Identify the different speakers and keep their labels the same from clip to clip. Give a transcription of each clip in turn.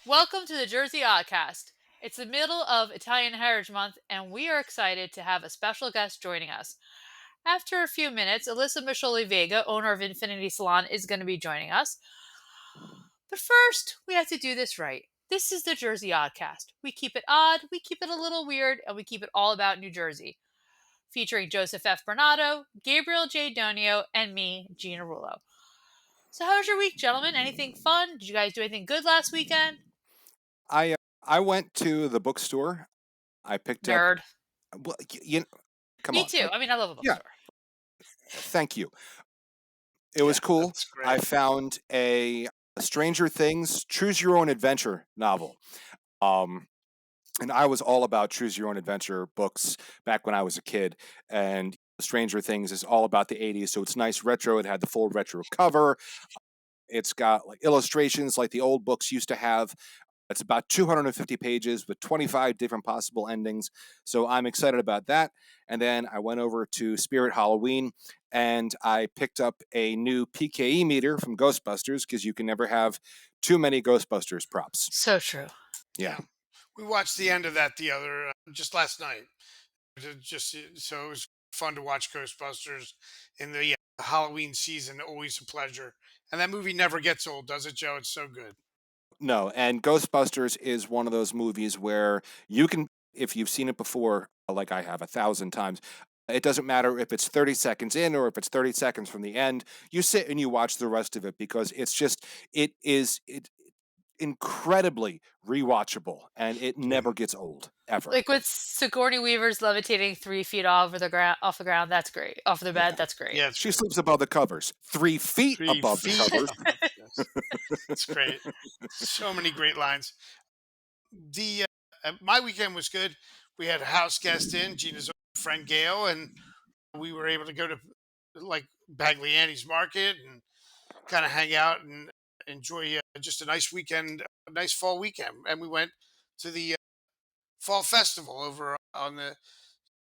Speaker 1: Welcome to the Jersey Oddcast. It's the middle of Italian Heritage Month, and we are excited to have a special guest joining us. After a few minutes, Alyssa Mascioli Vega, owner of Infinity Salon, is going to be joining us. But first, we have to do this right. This is the Jersey Oddcast. We keep it odd, we keep it a little weird, and we keep it all about New Jersey. Featuring Joseph F. Berenato, Gabriel J. Donio, and me, Gina Rullo. So, how was your week, gentlemen? Anything fun? Did you guys do anything good last weekend?
Speaker 2: I went to the bookstore. I picked up.
Speaker 1: Nerd.
Speaker 2: Well, come
Speaker 1: Me
Speaker 2: on.
Speaker 1: too. I mean, I love a
Speaker 2: Yeah,
Speaker 1: bookstore.
Speaker 2: thank you. It was cool.
Speaker 3: That's great.
Speaker 2: I found a Stranger Things Choose Your Own Adventure novel. And I was all about choose your own adventure books back when I was a kid. And Stranger Things is all about the 80s, so it's nice retro. It had the full retro cover. It's got like illustrations like the old books used to have. It's about 250 pages with 25 different possible endings. So I'm excited about that. And then I went over to Spirit Halloween and I picked up a new PKE meter from Ghostbusters because you can never have too many Ghostbusters props.
Speaker 1: So true.
Speaker 2: Yeah.
Speaker 3: We watched the end of that just last night. So it was fun to watch Ghostbusters in the Halloween season. Always a pleasure. And that movie never gets old, does it, Joe? It's so good.
Speaker 2: No, and Ghostbusters is one of those movies where you can, if you've seen it before, like I have 1,000 times, it doesn't matter if it's 30 seconds in or if it's 30 seconds from the end. You sit and you watch the rest of it because it is incredibly rewatchable and it never gets old ever.
Speaker 1: Like with Sigourney Weaver's levitating 3 feet off the ground. That's great. Off the bed.
Speaker 2: Yeah.
Speaker 1: that's great.
Speaker 3: Yeah,
Speaker 2: She sleeps above the covers, 3 feet above the covers.
Speaker 3: It's great. So many great lines. My weekend was good. We had a house guest in, Gina's friend Gail, and we were able to go to like Bagley Annie's Market and kind of hang out and enjoy just a nice weekend, a nice fall weekend. And we went to the fall festival over on the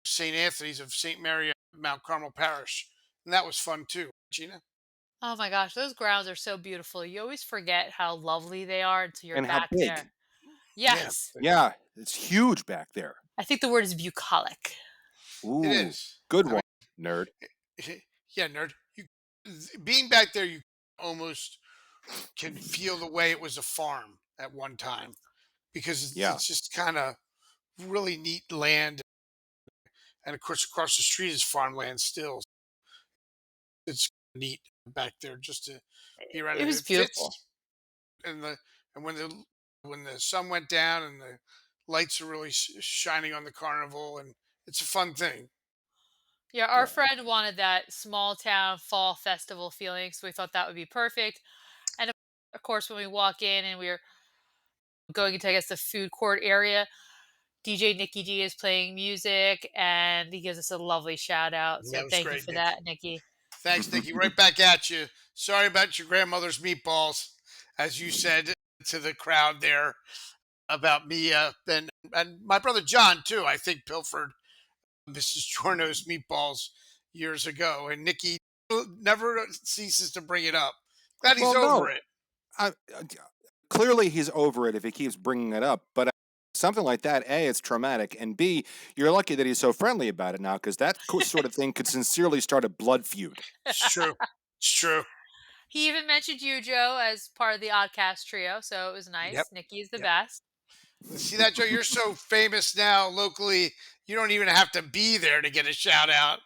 Speaker 3: St. Anthony's of St. Mary Mount Carmel Parish, and that was fun too. Gina,
Speaker 1: Oh my gosh, those grounds are so beautiful. You always forget how lovely they are until you're
Speaker 2: And how
Speaker 1: back
Speaker 2: big.
Speaker 1: there. Yes.
Speaker 2: Yeah, it's huge back there.
Speaker 1: I think the word is bucolic.
Speaker 2: Ooh,
Speaker 3: it is
Speaker 2: good
Speaker 3: I
Speaker 2: one, nerd.
Speaker 3: mean, yeah, nerd. Being back there, you almost can feel the way it was a farm at one time because
Speaker 2: Yeah.
Speaker 3: it's just kind of really neat land, and of course across the street is farmland still. It's neat back there just to be around
Speaker 1: It
Speaker 3: it.
Speaker 1: was
Speaker 3: It
Speaker 1: beautiful.
Speaker 3: fits, and the and when the sun went down and the lights are really shining on the carnival, and it's a fun thing.
Speaker 1: Yeah, our
Speaker 2: Yeah.
Speaker 1: friend wanted that small town fall festival feeling, so we thought that would be perfect. And of course, when we walk in and we're going into, I guess, the food court area, DJ Nikki G is playing music and he gives us a lovely shout out. So
Speaker 3: That was
Speaker 1: thank you
Speaker 3: great,
Speaker 1: for
Speaker 3: Nikki.
Speaker 1: that, Nikki.
Speaker 3: Thanks, Nikki. Right back at you. Sorry about your grandmother's meatballs, as you said to the crowd there about me. And my brother John too. I think pilfered Mrs. Giorno's meatballs years ago, and Nikki never ceases to bring it up. Glad he's
Speaker 2: Well,
Speaker 3: over
Speaker 2: no.
Speaker 3: it.
Speaker 2: Clearly he's over it if he keeps bringing it up. But something like that, A, it's traumatic, and B, you're lucky that he's so friendly about it now because that sort of thing could sincerely start a blood feud.
Speaker 3: It's true. It's true.
Speaker 1: He even mentioned you, Joe, as part of the Oddcast trio, so it was
Speaker 3: Yep.
Speaker 1: nice. Nikki is the
Speaker 3: Yep.
Speaker 1: best.
Speaker 3: See that, Joe? You're so famous now locally. You don't even have to be there to get a shout out.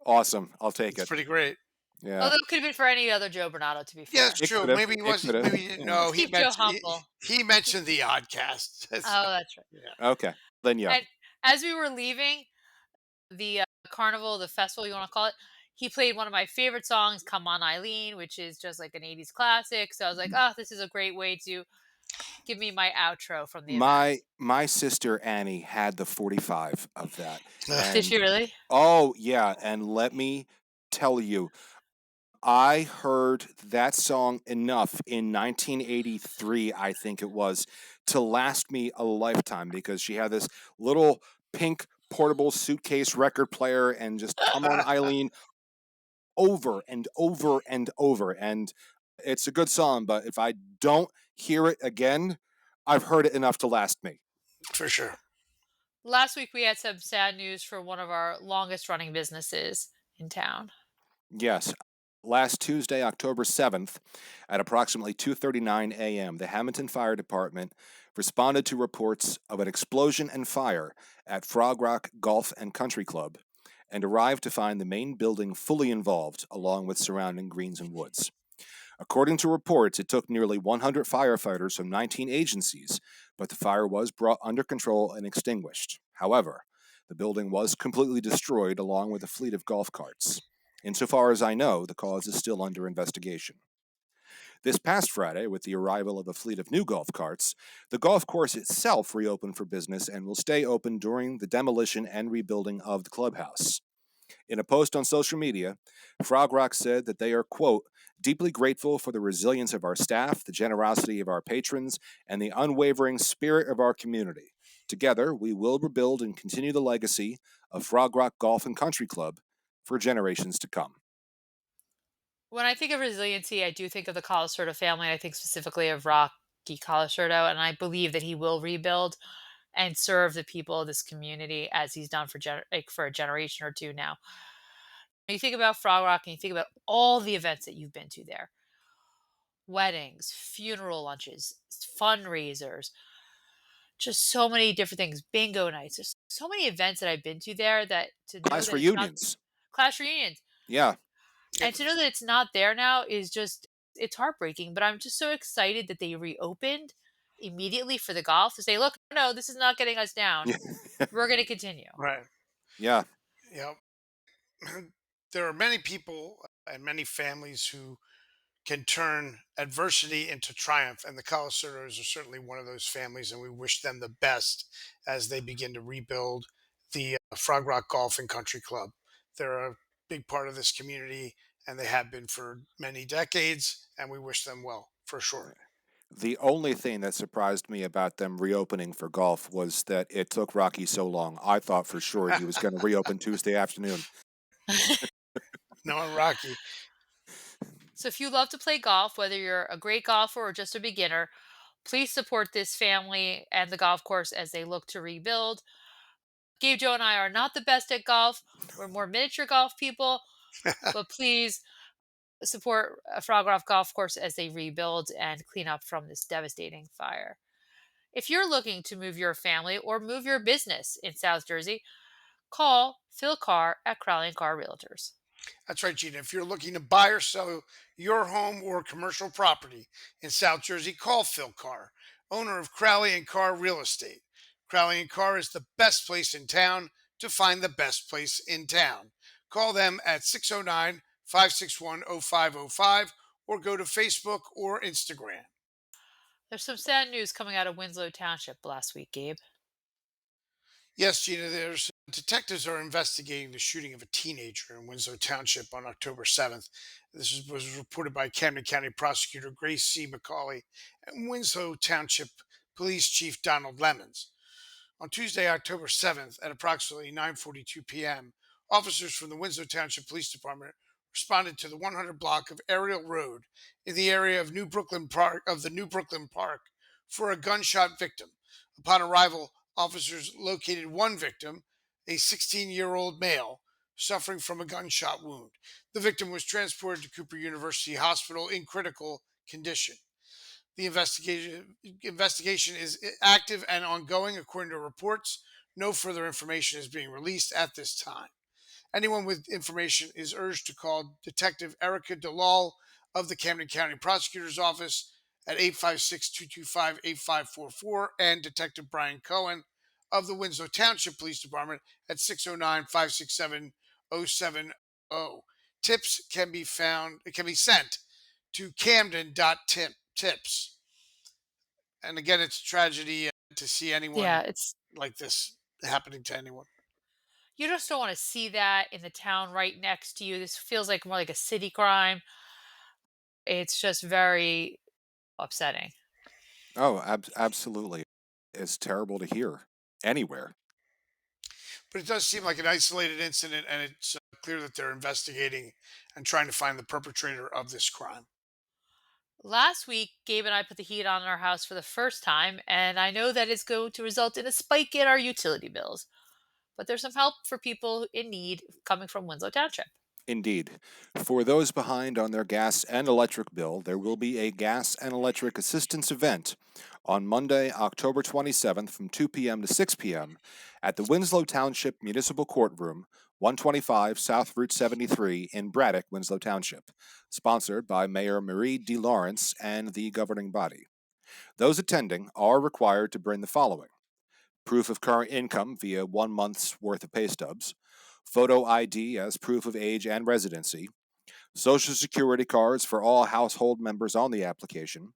Speaker 2: Awesome. I'll take
Speaker 3: It's
Speaker 2: it.
Speaker 3: pretty great.
Speaker 2: Yeah.
Speaker 1: Although it could have been for any other Joe Bernardo, to be
Speaker 3: Yeah,
Speaker 1: fair.
Speaker 3: it's
Speaker 2: It
Speaker 3: true.
Speaker 2: could've.
Speaker 3: Maybe he
Speaker 2: It
Speaker 3: wasn't.
Speaker 2: could've.
Speaker 3: Maybe he didn't
Speaker 2: Yeah.
Speaker 3: know.
Speaker 1: Let's keep Joe humble.
Speaker 3: He mentioned the Oddcast.
Speaker 1: Oh, that's right.
Speaker 3: Yeah.
Speaker 2: Okay. Then yeah.
Speaker 1: And as we were leaving the carnival, the festival, you want to call it, he played one of my favorite songs, Come On Eileen, which is just like an 80s classic. So I was like, oh, this is a great way to give me my outro from the event.
Speaker 2: My sister Annie had the 45 of that.
Speaker 1: Did she really?
Speaker 2: Oh yeah, and let me tell you, I heard that song enough in 1983, I think it was, to last me a lifetime because she had this little pink portable suitcase record player and just Come On Eileen over and over and over. And it's a good song, but if I don't hear it again, I've heard it enough to last me.
Speaker 3: for sure.
Speaker 1: Last week we had some sad news for one of our longest running businesses in town.
Speaker 2: Yes. Last Tuesday, October 7th, at approximately 2:39 a.m., the Hammonton Fire Department responded to reports of an explosion and fire at Frog Rock Golf and Country Club and arrived to find the main building fully involved along with surrounding greens and woods. According to reports, it took nearly 100 firefighters from 19 agencies, but the fire was brought under control and extinguished. However, the building was completely destroyed along with a fleet of golf carts. Insofar as I know, the cause is still under investigation. This past Friday, with the arrival of a fleet of new golf carts, the golf course itself reopened for business and will stay open during the demolition and rebuilding of the clubhouse. In a post on social media, Frog Rock said that they are, quote, deeply grateful for the resilience of our staff, the generosity of our patrons, and the unwavering spirit of our community. Together, we will rebuild and continue the legacy of Frog Rock Golf and Country Club for generations to come.
Speaker 1: When I think of resiliency, I do think of the Colasurdo family. I think specifically of Rocky Colasurdo, and I believe that he will rebuild and serve the people of this community as he's done for like for a generation or two now. When you think about Frog Rock and you think about all the events that you've been to there, weddings, funeral lunches, fundraisers, just so many different things, bingo nights. There's so many events that I've been to there that to know
Speaker 2: Class
Speaker 1: that it's not
Speaker 2: reunions.
Speaker 1: class reunions.
Speaker 2: Yeah.
Speaker 3: Yep.
Speaker 1: And to know that it's not there now is just it's heartbreaking, but I'm just so excited that they reopened immediately for the golf to say, "Look, no, this is not getting us down. We're going to continue."
Speaker 3: Right.
Speaker 2: Yeah.
Speaker 3: Yep. There are many people and many families who can turn adversity into triumph, and the Colasurdos are certainly one of those families, and we wish them the best as they begin to rebuild the Frog Rock Golf and Country Club. They're a big part of this community, and they have been for many decades, and we wish them well for sure.
Speaker 2: The only thing that surprised me about them reopening for golf was that it took Rocky so long. I thought for sure he was going to reopen Tuesday afternoon.
Speaker 3: No, Rocky.
Speaker 1: So if you love to play golf, whether you're a great golfer or just a beginner, please support this family and the golf course as they look to rebuild. Gabe, Joe, and I are not the best at golf. We're more miniature golf people, but please support Frog Rock Golf Course as they rebuild and clean up from this devastating fire. If you're looking to move your family or move your business in South Jersey, call Phil Carr at Crowley and Carr Realtors.
Speaker 3: That's right, Gina. If you're looking to buy or sell your home or commercial property in South Jersey, call Phil Carr, owner of Crowley and Carr Real Estate. Crowley and Carr is the best place in town to find the best place in town. Call them at 609 561 0505 or go to Facebook or Instagram.
Speaker 1: There's some sad news coming out of Winslow Township last week, Gabe.
Speaker 3: Yes, Gina, there's detectives are investigating the shooting of a teenager in Winslow Township on October 7th. Was reported by Camden County Prosecutor Grace C. McCauley and Winslow Township Police Chief Donald Lemons. On Tuesday, October 7th at approximately 9:42 p.m., officers from the Winslow Township Police Department responded to the 100 block of Ariel Road in the area of the New Brooklyn Park for a gunshot victim. Upon arrival, officers located one victim, a 16-year-old male suffering from a gunshot wound. The victim was transported to Cooper University Hospital in critical condition. The investigation is active and ongoing, according to reports. No further information is being released at this time. Anyone with information is urged to call Detective Erica DeLal of the Camden County Prosecutor's Office at 856-225-8544 and Detective Brian Cohen of the Winslow Township Police Department at 609-567-0700. Tips can be sent to camden.tips. And again, it's a tragedy to see
Speaker 1: Yeah,
Speaker 3: anyone
Speaker 1: it's
Speaker 3: like this happening to anyone.
Speaker 1: you just don't want to see that in the town right next to you. This feels like more like a city crime. It's just very upsetting.
Speaker 2: Oh, absolutely. It's terrible to hear anywhere.
Speaker 3: But it does seem like an isolated incident, and it's clear that they're investigating and trying to find the perpetrator of this crime.
Speaker 1: Last week, Gabe and I put the heat on in our house for the first time, and I know that it's going to result in a spike in our utility bills. But there's some help for people in need coming from Winslow Township.
Speaker 2: Indeed. For those behind on their gas and electric bill, there will be a gas and electric assistance event on Monday, October 27th from 2 p.m. to 6 p.m. at the Winslow Township Municipal Courtroom, 125 South Route 73 in Braddock, Winslow Township, sponsored by Mayor Marie DeLawrence and the governing body. Those attending are required to bring the following: proof of current income via 1 month's worth of pay stubs, photo ID as proof of age and residency, Social Security cards for all household members on the application,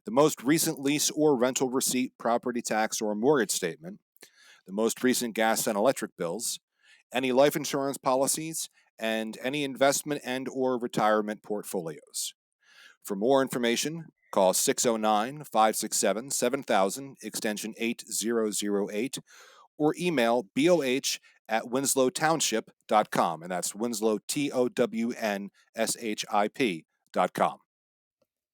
Speaker 2: the most recent lease or rental receipt, property tax, or mortgage statement, the most recent gas and electric bills, any life insurance policies, and any investment and or retirement portfolios. For more information, call 609-567-7000 extension 8008 or email boh@winslowtownship.com, and that's Winslow TOWNSHIP.com.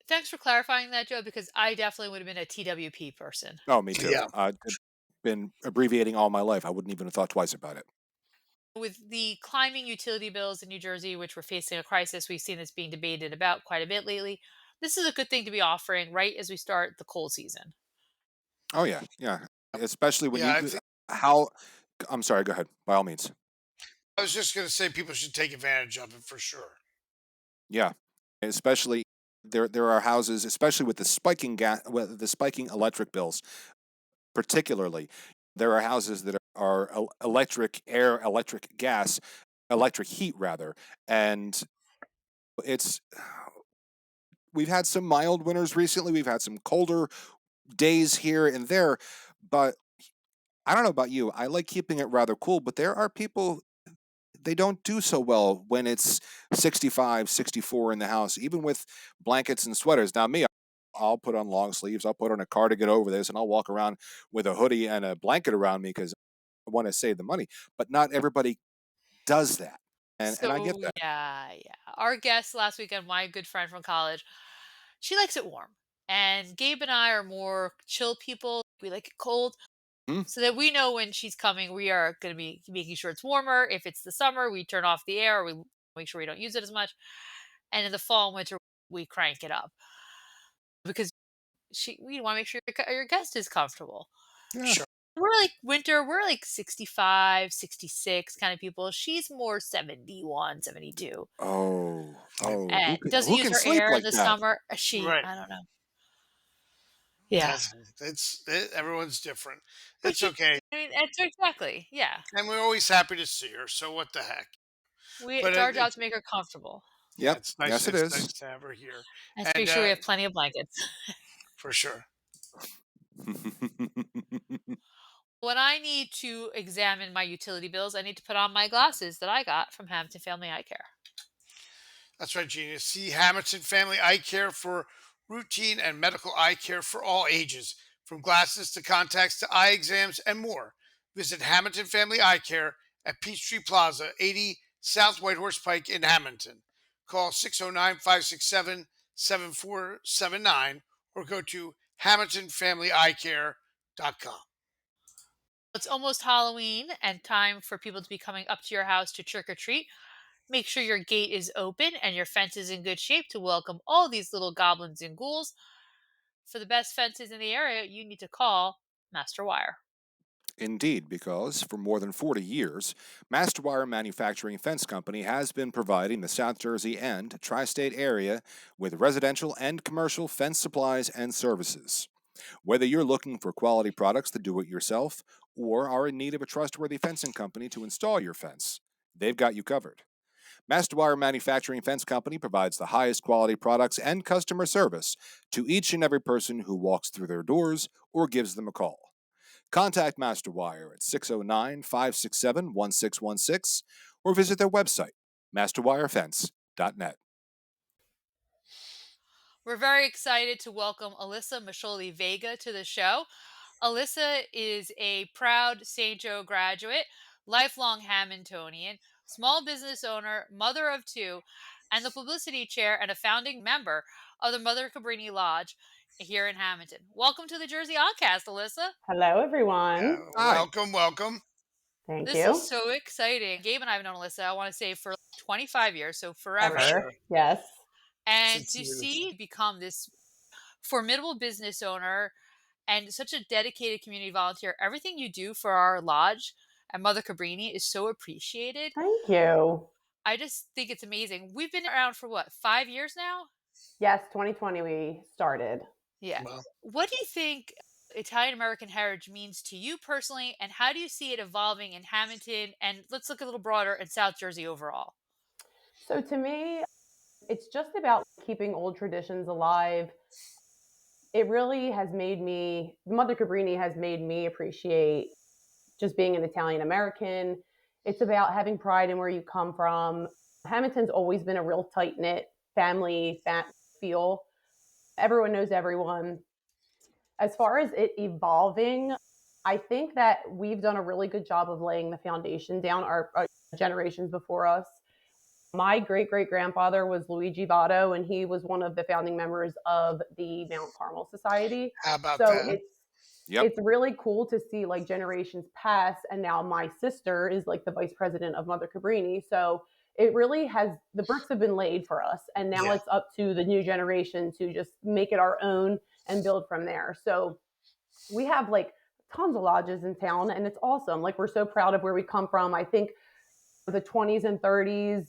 Speaker 1: Thanks for clarifying that, Joe, because I definitely would have been a TWP person.
Speaker 2: Oh, me too.
Speaker 3: Yeah.
Speaker 2: I've been abbreviating all my life. I wouldn't even have thought twice about it.
Speaker 1: With the climbing utility bills in New Jersey, which we're facing a crisis, we've seen this being debated about quite a bit lately. This is a good thing to be offering right as we start the cold season.
Speaker 2: Oh yeah, yeah. Especially when
Speaker 3: Yeah, I
Speaker 2: you
Speaker 3: think
Speaker 2: how I'm sorry, go ahead. By all means.
Speaker 3: I was just going to say people should take advantage of it for sure.
Speaker 2: Yeah. Especially there are houses, especially with the spiking with the spiking electric bills, particularly. There are houses that are electric air, electric gas, electric heat rather, and it's we've had some mild winters recently. We've had some colder days here and there, but I don't know about you. I like keeping it rather cool, but there are people, they don't do so well when it's 65, 64 in the house, even with blankets and sweaters. Now, me, I'll put on long sleeves, I'll put on a cardigan over this, and I'll walk around with a hoodie and a blanket around me because I want to save the money. But not everybody does that. And I get
Speaker 1: So
Speaker 2: that.
Speaker 1: yeah. Our guest last weekend, my good friend from college, she likes it warm. And Gabe and I are more chill people. We like it cold.
Speaker 2: Hmm?
Speaker 1: So that we know when she's coming, we are going to be making sure it's warmer. If it's the summer, we turn off the air. We make sure we don't use it as much. And in the fall and winter, we crank it up because we want to make sure your guest is comfortable.
Speaker 2: Yeah.
Speaker 3: Sure.
Speaker 1: We're like winter, we're like 65, 66 kind of people. She's more 71, 72.
Speaker 2: Oh,
Speaker 1: And doesn't
Speaker 2: who
Speaker 1: use
Speaker 2: can
Speaker 1: her
Speaker 2: sleep
Speaker 1: air in
Speaker 2: like
Speaker 1: the
Speaker 2: that?
Speaker 1: summer.
Speaker 3: Right.
Speaker 1: I don't know. Yeah.
Speaker 3: Everyone's different.
Speaker 1: But
Speaker 3: It's okay.
Speaker 1: I mean, it's exactly. Yeah.
Speaker 3: And we're always happy to see her. So what the heck? But
Speaker 1: It's our job to make her comfortable
Speaker 3: yeah,
Speaker 2: Yep.
Speaker 3: it's nice.
Speaker 2: Yes, it
Speaker 3: It's
Speaker 2: is.
Speaker 3: nice to have her here.
Speaker 1: and to make
Speaker 3: And
Speaker 1: sure we have plenty of blankets.
Speaker 3: for sure.
Speaker 1: When I need to examine my utility bills, I need to put on my glasses that I got from Hampton Family Eye Care.
Speaker 3: That's right, Gina. See Hamilton Family Eye Care for routine and medical eye care for all ages, from glasses to contacts to eye exams and more. Visit Hamilton Family Eye Care at Peachtree Plaza, 80 South Whitehorse Pike in Hamilton. Call 609-567-7479 or go to hamiltonfamilyeyecare.com.
Speaker 1: It's almost Halloween and time for people to be coming up to your house to trick or treat. Make sure your gate is open and your fence is in good shape to welcome all these little goblins and ghouls. For the best fences in the area, you need to call Master Wire.
Speaker 2: Indeed, because for more than 40 years, Masterwire Manufacturing Fence Company has been providing the South Jersey and tri state area with residential and commercial fence supplies and services. Whether you're looking for quality products to do it yourself or are in need of a trustworthy fencing company to install your fence, they've got you covered. Masterwire Manufacturing Fence Company provides the highest quality products and customer service to each and every person who walks through their doors or gives them a call. Contact Masterwire at 609-567-1616 or visit their website, masterwirefence.net.
Speaker 1: We're very excited to welcome Alyssa Mascioli Vega to the show. Alyssa is a proud St. Joe graduate, lifelong Hammontonian, small business owner, mother of two, and the publicity chair and a founding member of the Mother Cabrini Lodge here in Hammonton. Welcome to the Jersey Oddcast, Alyssa.
Speaker 4: Hello, everyone.
Speaker 2: Hi.
Speaker 3: Welcome, welcome.
Speaker 4: Thank
Speaker 1: This is
Speaker 4: you.
Speaker 1: so exciting. Gabe and I have known Alyssa, I want to say, for 25 years, so
Speaker 3: For
Speaker 1: forever.
Speaker 4: Ever.
Speaker 3: sure.
Speaker 4: Yes.
Speaker 1: And
Speaker 3: Since
Speaker 1: to
Speaker 3: you-
Speaker 1: see you become this formidable business owner and such a dedicated community volunteer, everything you do for our lodge at Mother Cabrini is so appreciated.
Speaker 4: Thank you.
Speaker 1: I just think it's amazing. We've been around for what, 5 years now?
Speaker 4: Yes, 2020 we started.
Speaker 1: Yeah.
Speaker 3: Well,
Speaker 1: What do you think Italian American heritage means to you personally, and how do you see it evolving in Hammonton? And let's look a little broader in South Jersey overall.
Speaker 4: So to me, it's just about keeping old traditions alive. It really has made me, Mother Cabrini has made me appreciate just being an Italian American. It's about having pride in where you come from. Hammonton's always been a real tight knit family feel. Everyone knows everyone. As far as it evolving, I think that we've done a really good job of laying the foundation down, our generations before us. My great great grandfather was Luigi Votto, and he was one of the founding members of the Mount Carmel Society.
Speaker 3: how about
Speaker 4: So
Speaker 3: that?
Speaker 4: it's really cool to see like generations pass, and now my sister is like the vice president of Mother Cabrini. So it really has, the bricks have been laid for us, and now
Speaker 3: Yeah.
Speaker 4: it's up to the new generation to just make it our own and build from there. So we have like tons of lodges in town, and it's awesome. Like, we're so proud of where we come from. I think the 20s and 30s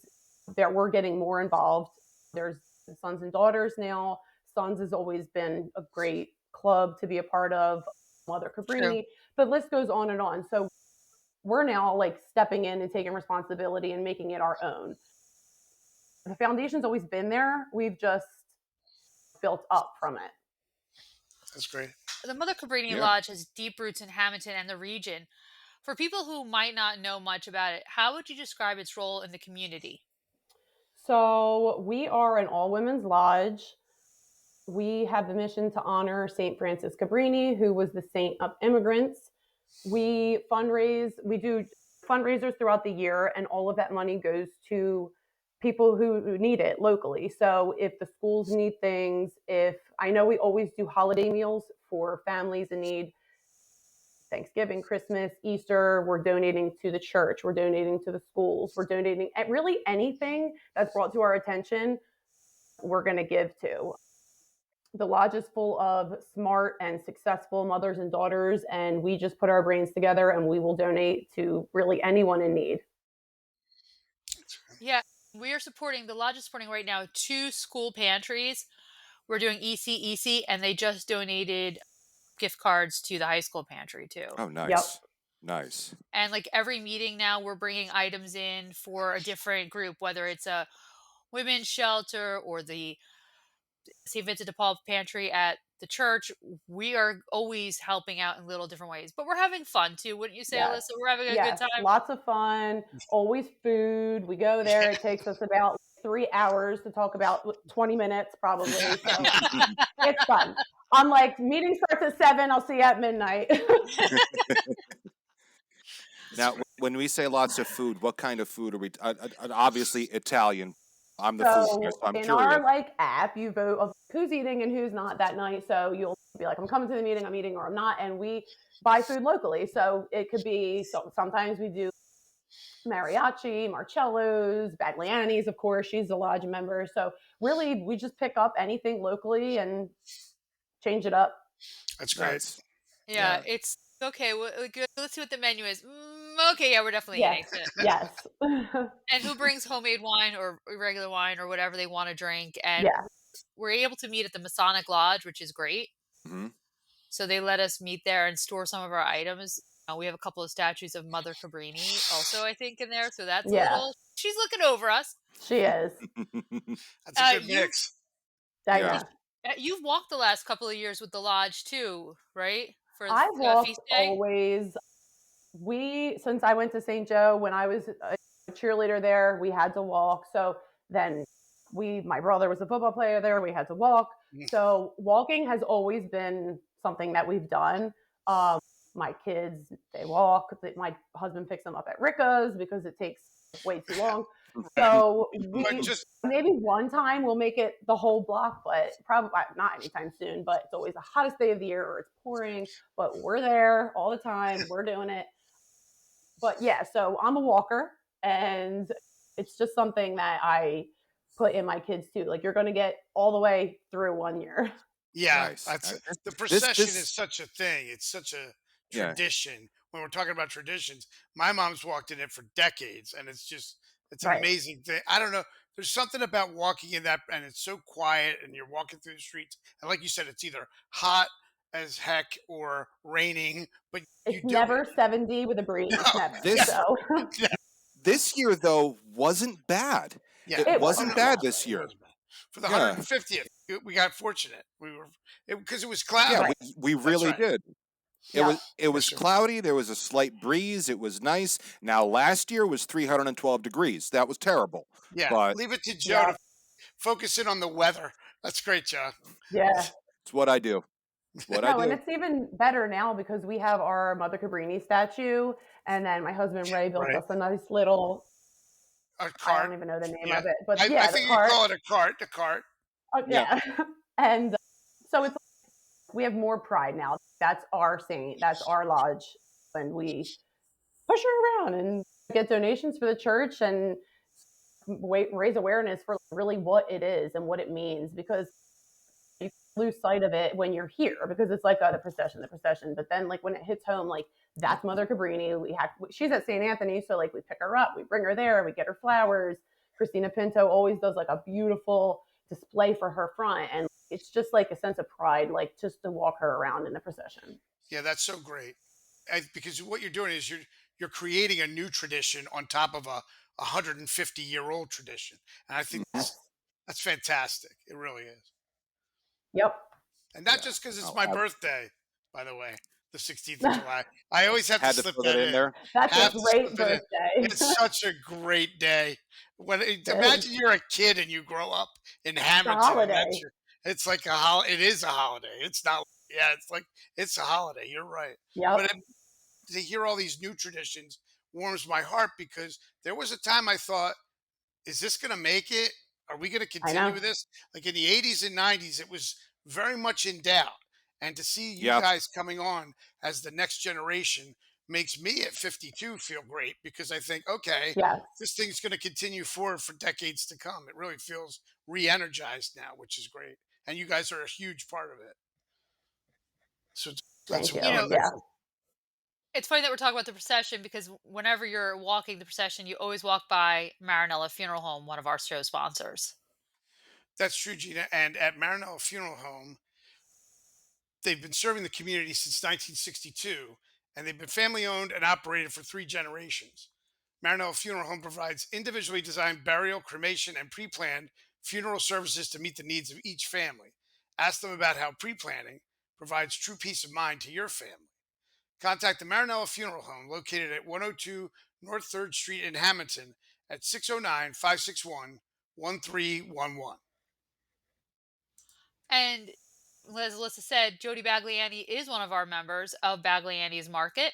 Speaker 4: that we're getting more involved. There's sons and daughters now. Sons has always been a great club to be a part of, Mother Cabrini, but the list goes on and on. So we're now like stepping in and taking responsibility and making it our own. The foundation's always been there. We've just built up from it.
Speaker 3: That's great.
Speaker 1: The Mother Cabrini
Speaker 2: Yeah.
Speaker 1: Lodge has deep roots in Hammonton and the region. For people who might not know much about it, how would you describe its role in the community?
Speaker 4: So we are an all-women's lodge. We have the mission to honor St. Francis Cabrini, who was the saint of immigrants. We do fundraisers throughout the year, and all of that money goes to people who need it locally. So if the schools need things, I know we always do holiday meals for families in need. Thanksgiving, Christmas, Easter, we're donating to the church, we're donating to the schools, we're donating really anything that's brought to our attention, we're going to give to. The lodge is full of smart and successful mothers and daughters, and we just put our brains together and we will donate to really anyone in need.
Speaker 1: Yeah, the lodge is supporting right now 2 school pantries. We're doing EC, and they just donated gift cards to the high school pantry too.
Speaker 2: Oh, nice.
Speaker 4: Yep.
Speaker 2: Nice.
Speaker 1: And like every meeting now, we're bringing items in for a different group, whether it's a women's shelter or the St. Vincent de Paul pantry at the church. We are always helping out in little different ways, but we're having fun too, wouldn't you say,
Speaker 4: Yes.
Speaker 1: Alyssa? We're having a
Speaker 4: Yes,
Speaker 1: good time.
Speaker 4: lots of fun, always food. We go there, it takes us about 3 hours to talk about 20 minutes probably. So it's fun. I'm like, meeting starts at 7, I'll see you at midnight.
Speaker 2: Now, when we say lots of food, what kind of food are we? Obviously Italian. I'm the
Speaker 4: So
Speaker 2: food guy, so I'm
Speaker 4: in
Speaker 2: curious.
Speaker 4: our like app, you vote of who's eating and who's not that night. So you'll be like, I'm coming to the meeting, I'm eating or I'm not. And we buy food locally. So it could be, sometimes we do mariachi, Marcello's, Bagliani's, of course, she's a lodge member. So really, we just pick up anything locally and change it up.
Speaker 3: That's great.
Speaker 2: Nice.
Speaker 1: Yeah, it's okay. Let's see what the menu is. Okay, yeah, we're definitely eating.
Speaker 4: Yes.
Speaker 1: And who brings homemade wine or regular wine or whatever they want to drink. And
Speaker 4: Yeah.
Speaker 1: we're able to meet at the Masonic Lodge, which is great.
Speaker 2: Mhm.
Speaker 1: So they let us meet there and store some of our items. We have a couple of statues of Mother Cabrini also, I think, in there. So that's
Speaker 4: Yeah.
Speaker 1: a little, she's looking over us.
Speaker 4: She is.
Speaker 3: That's a good mix.
Speaker 4: I
Speaker 2: Yeah.
Speaker 4: know.
Speaker 1: You've walked the last couple of years with the lodge too, right? For
Speaker 4: I've walked
Speaker 1: feast day?
Speaker 4: always. Since I went to St. Joe, when I was a cheerleader there, we had to walk. So then my brother was a football player there. We had to walk. So walking has always been something that we've done. My kids, they walk. My husband picks them up at Ricca's because it takes way too long. So
Speaker 3: But
Speaker 4: we
Speaker 3: just
Speaker 4: maybe one time we'll make it the whole block, but probably not anytime soon. But it's always the hottest day of the year or it's pouring, but we're there all the time. We're doing it. But yeah, so I'm a walker and it's just something that I put in my kids too. Like you're going to get all the way through 1 year.
Speaker 3: yeah,
Speaker 2: Nice.
Speaker 3: that's the
Speaker 2: This
Speaker 3: procession is
Speaker 2: this
Speaker 3: such a thing. It's such a
Speaker 2: yeah.
Speaker 3: tradition. When we're talking about traditions, my mom's walked in it for decades, and it's an
Speaker 4: Right.
Speaker 3: amazing thing. I don't know. There's something about walking in that, and it's so quiet, and you're walking through the streets, and like you said, it's either hot as heck or raining, but you
Speaker 4: It's
Speaker 3: do it.
Speaker 4: never 70 with a breeze.
Speaker 3: No,
Speaker 4: Never.
Speaker 2: This
Speaker 4: So
Speaker 3: yeah,
Speaker 2: this year though wasn't bad.
Speaker 3: yeah.
Speaker 2: It
Speaker 4: it
Speaker 3: Oh
Speaker 2: wasn't
Speaker 3: no,
Speaker 4: wasn't.
Speaker 2: bad
Speaker 4: Yeah.
Speaker 2: this
Speaker 3: it
Speaker 2: year.
Speaker 3: was bad. For the
Speaker 2: Yeah.
Speaker 3: 150th, we got fortunate. We were because it was
Speaker 2: Yeah,
Speaker 3: cloudy.
Speaker 4: Right.
Speaker 2: we
Speaker 3: That's
Speaker 2: really
Speaker 3: right.
Speaker 2: did.
Speaker 4: Yeah.
Speaker 2: It
Speaker 3: Yes,
Speaker 2: was
Speaker 3: sir.
Speaker 2: cloudy, there was a slight breeze, it was nice. Now last year was 312 degrees. That was terrible.
Speaker 3: Yeah,
Speaker 2: But
Speaker 3: leave it to Joe
Speaker 4: Yeah.
Speaker 3: to focus in on the weather. That's great, John.
Speaker 4: Yeah.
Speaker 2: it's what I do. It's what I
Speaker 4: No, and
Speaker 2: do.
Speaker 4: it's even better now because we have our Mother Cabrini statue, and then my husband Ray built
Speaker 3: Right.
Speaker 4: us a nice little.
Speaker 3: A
Speaker 4: I
Speaker 3: cart.
Speaker 4: don't even know the name
Speaker 3: Yeah.
Speaker 4: of it, but
Speaker 3: I
Speaker 4: yeah, the
Speaker 3: think you
Speaker 4: cart.
Speaker 3: call it a cart. The cart.
Speaker 2: Yeah.
Speaker 4: Yeah, and so it's we have more pride now. That's our saint. That's our lodge, and we push her around and get donations for the church and raise awareness for really what it is and what it means because you lose sight of it when you're here because it's like the procession. But then like when it hits home, like that's Mother Cabrini. She's at St. Anthony, so like we pick her up, we bring her there, we get her flowers. Christina Pinto always does like a beautiful display for her front, and it's just like a sense of pride, like just to walk her around in the procession.
Speaker 3: Yeah, that's so great. Because what you're doing is you're creating a new tradition on top of a 150-year-old tradition, and I think
Speaker 2: Mhm.
Speaker 4: Yes.
Speaker 3: that's fantastic. It really is.
Speaker 4: Yep.
Speaker 3: And not
Speaker 2: Yeah.
Speaker 3: just because it's
Speaker 2: Oh,
Speaker 3: my
Speaker 2: I
Speaker 3: birthday, by the way, the 16th of July. I always have to
Speaker 2: had to
Speaker 3: slip
Speaker 2: throw that
Speaker 3: that
Speaker 2: in
Speaker 3: in.
Speaker 2: there.
Speaker 4: That's a
Speaker 3: Have to
Speaker 4: great
Speaker 3: slip it in.
Speaker 4: birthday.
Speaker 3: It's such a great day.
Speaker 4: It is.
Speaker 3: Imagine you're a kid and you grow up in
Speaker 4: It's a
Speaker 3: Hammonton, and
Speaker 4: holiday.
Speaker 3: it's like it is a holiday. It's not. Yeah, it's like it's a holiday. You're right.
Speaker 4: Yep.
Speaker 3: But to hear all these new traditions warms my heart because there was a time I thought, is this going to make it? Are we going to
Speaker 4: I
Speaker 3: continue
Speaker 4: know.
Speaker 3: with this? Like in the 80s and 90s, it was very much in doubt. And to see you
Speaker 2: Yeah.
Speaker 3: guys coming on as the next generation makes me at 52 feel great because I think, okay,
Speaker 4: Yes.
Speaker 3: this thing's going to continue forward for decades to come. It really feels re energized now, which is great. And you guys are a huge part of it. So that's
Speaker 4: Thank
Speaker 1: You
Speaker 4: you.
Speaker 1: know,
Speaker 4: Yeah.
Speaker 3: wonderful.
Speaker 1: it's funny that we're talking about the procession because whenever you're walking the procession, you always walk by Marinella Funeral Home, one of our show sponsors.
Speaker 3: That's true, Gina. And at Marinello Funeral Home, they've been serving the community since 1962, and they've been family owned and operated for 3 generations. Marinello Funeral Home provides individually designed burial, cremation, and pre planned funeral services to meet the needs of each family. Ask them about how pre planning provides true peace of mind to your family. Contact the Marinello Funeral Home located at 102 North 3rd Street in Hammonton at 609 561 1311.
Speaker 1: And as Alyssa said, Jody Bagliani is one of our members of Bagliani's Market.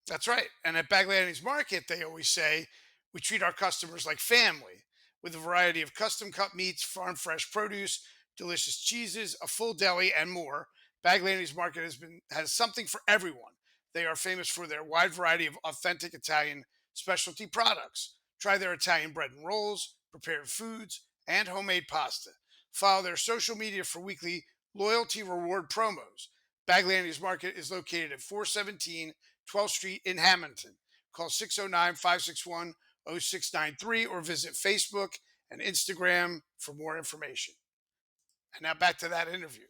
Speaker 3: That's right. And at Bagliani's Market, they always say we treat our customers like family with a variety of custom cut meats, farm fresh produce, delicious cheeses, a full deli, and more. Bagliani's Market has something for everyone. They are famous for their wide variety of authentic Italian specialty products. Try their Italian bread and rolls, prepared foods, and homemade pasta. Follow their social media for weekly loyalty reward promos. Bagliani's Market is located at 417 12th Street in Hammonton. Call 609 561 0693 or visit Facebook and Instagram for more information. And now back to that interview.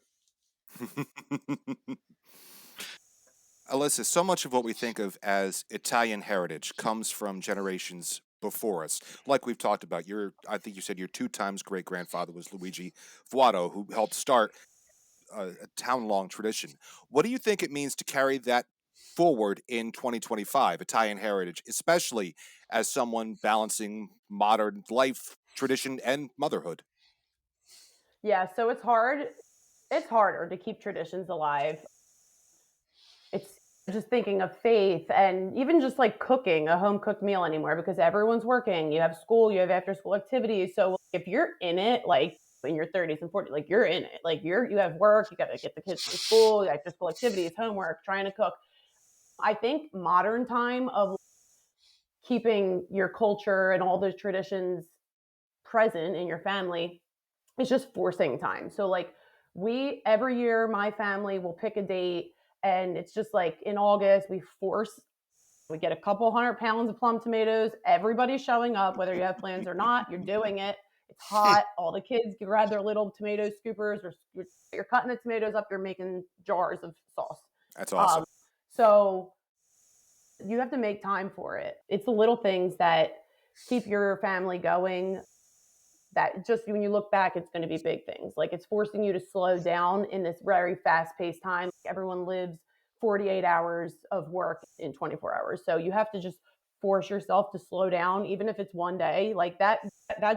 Speaker 2: Alyssa, so much of what we think of as Italian heritage comes from generations before us. Like we've talked about, I think you said your 2 times great grandfather was Luigi Vuato, who helped start a town-long tradition. What do you think it means to carry that forward in 2025, Italian heritage, especially as someone balancing modern life, tradition, and motherhood?
Speaker 4: Yeah. So it's hard. It's harder to keep traditions alive. It's just thinking of faith and even just like cooking a home cooked meal anymore because everyone's working. You have school, you have after school activities. So if you're in it, like in your 30s and 40s, like you're in it, like you have work, you got to get the kids to school, after school activities, homework, trying to cook. I think modern time of keeping your culture and all those traditions present in your family is just forcing time. So like every year my family will pick a date and it's just like in August we get a couple 100 pounds of plum tomatoes. Everybody's showing up, whether you have plans or not, you're doing it. It's hot. All the kids can grab their little tomato scoopers or you're cutting the tomatoes up. You're making jars of sauce.
Speaker 2: That's awesome.
Speaker 4: So you have to make time for it. It's the little things that keep your family going that just when you look back, it's going to be big things. Like it's forcing you to slow down in this very fast-paced time. Everyone lives 48 hours of work in 24 hours. So you have to just force yourself to slow down, even if it's one day. Like that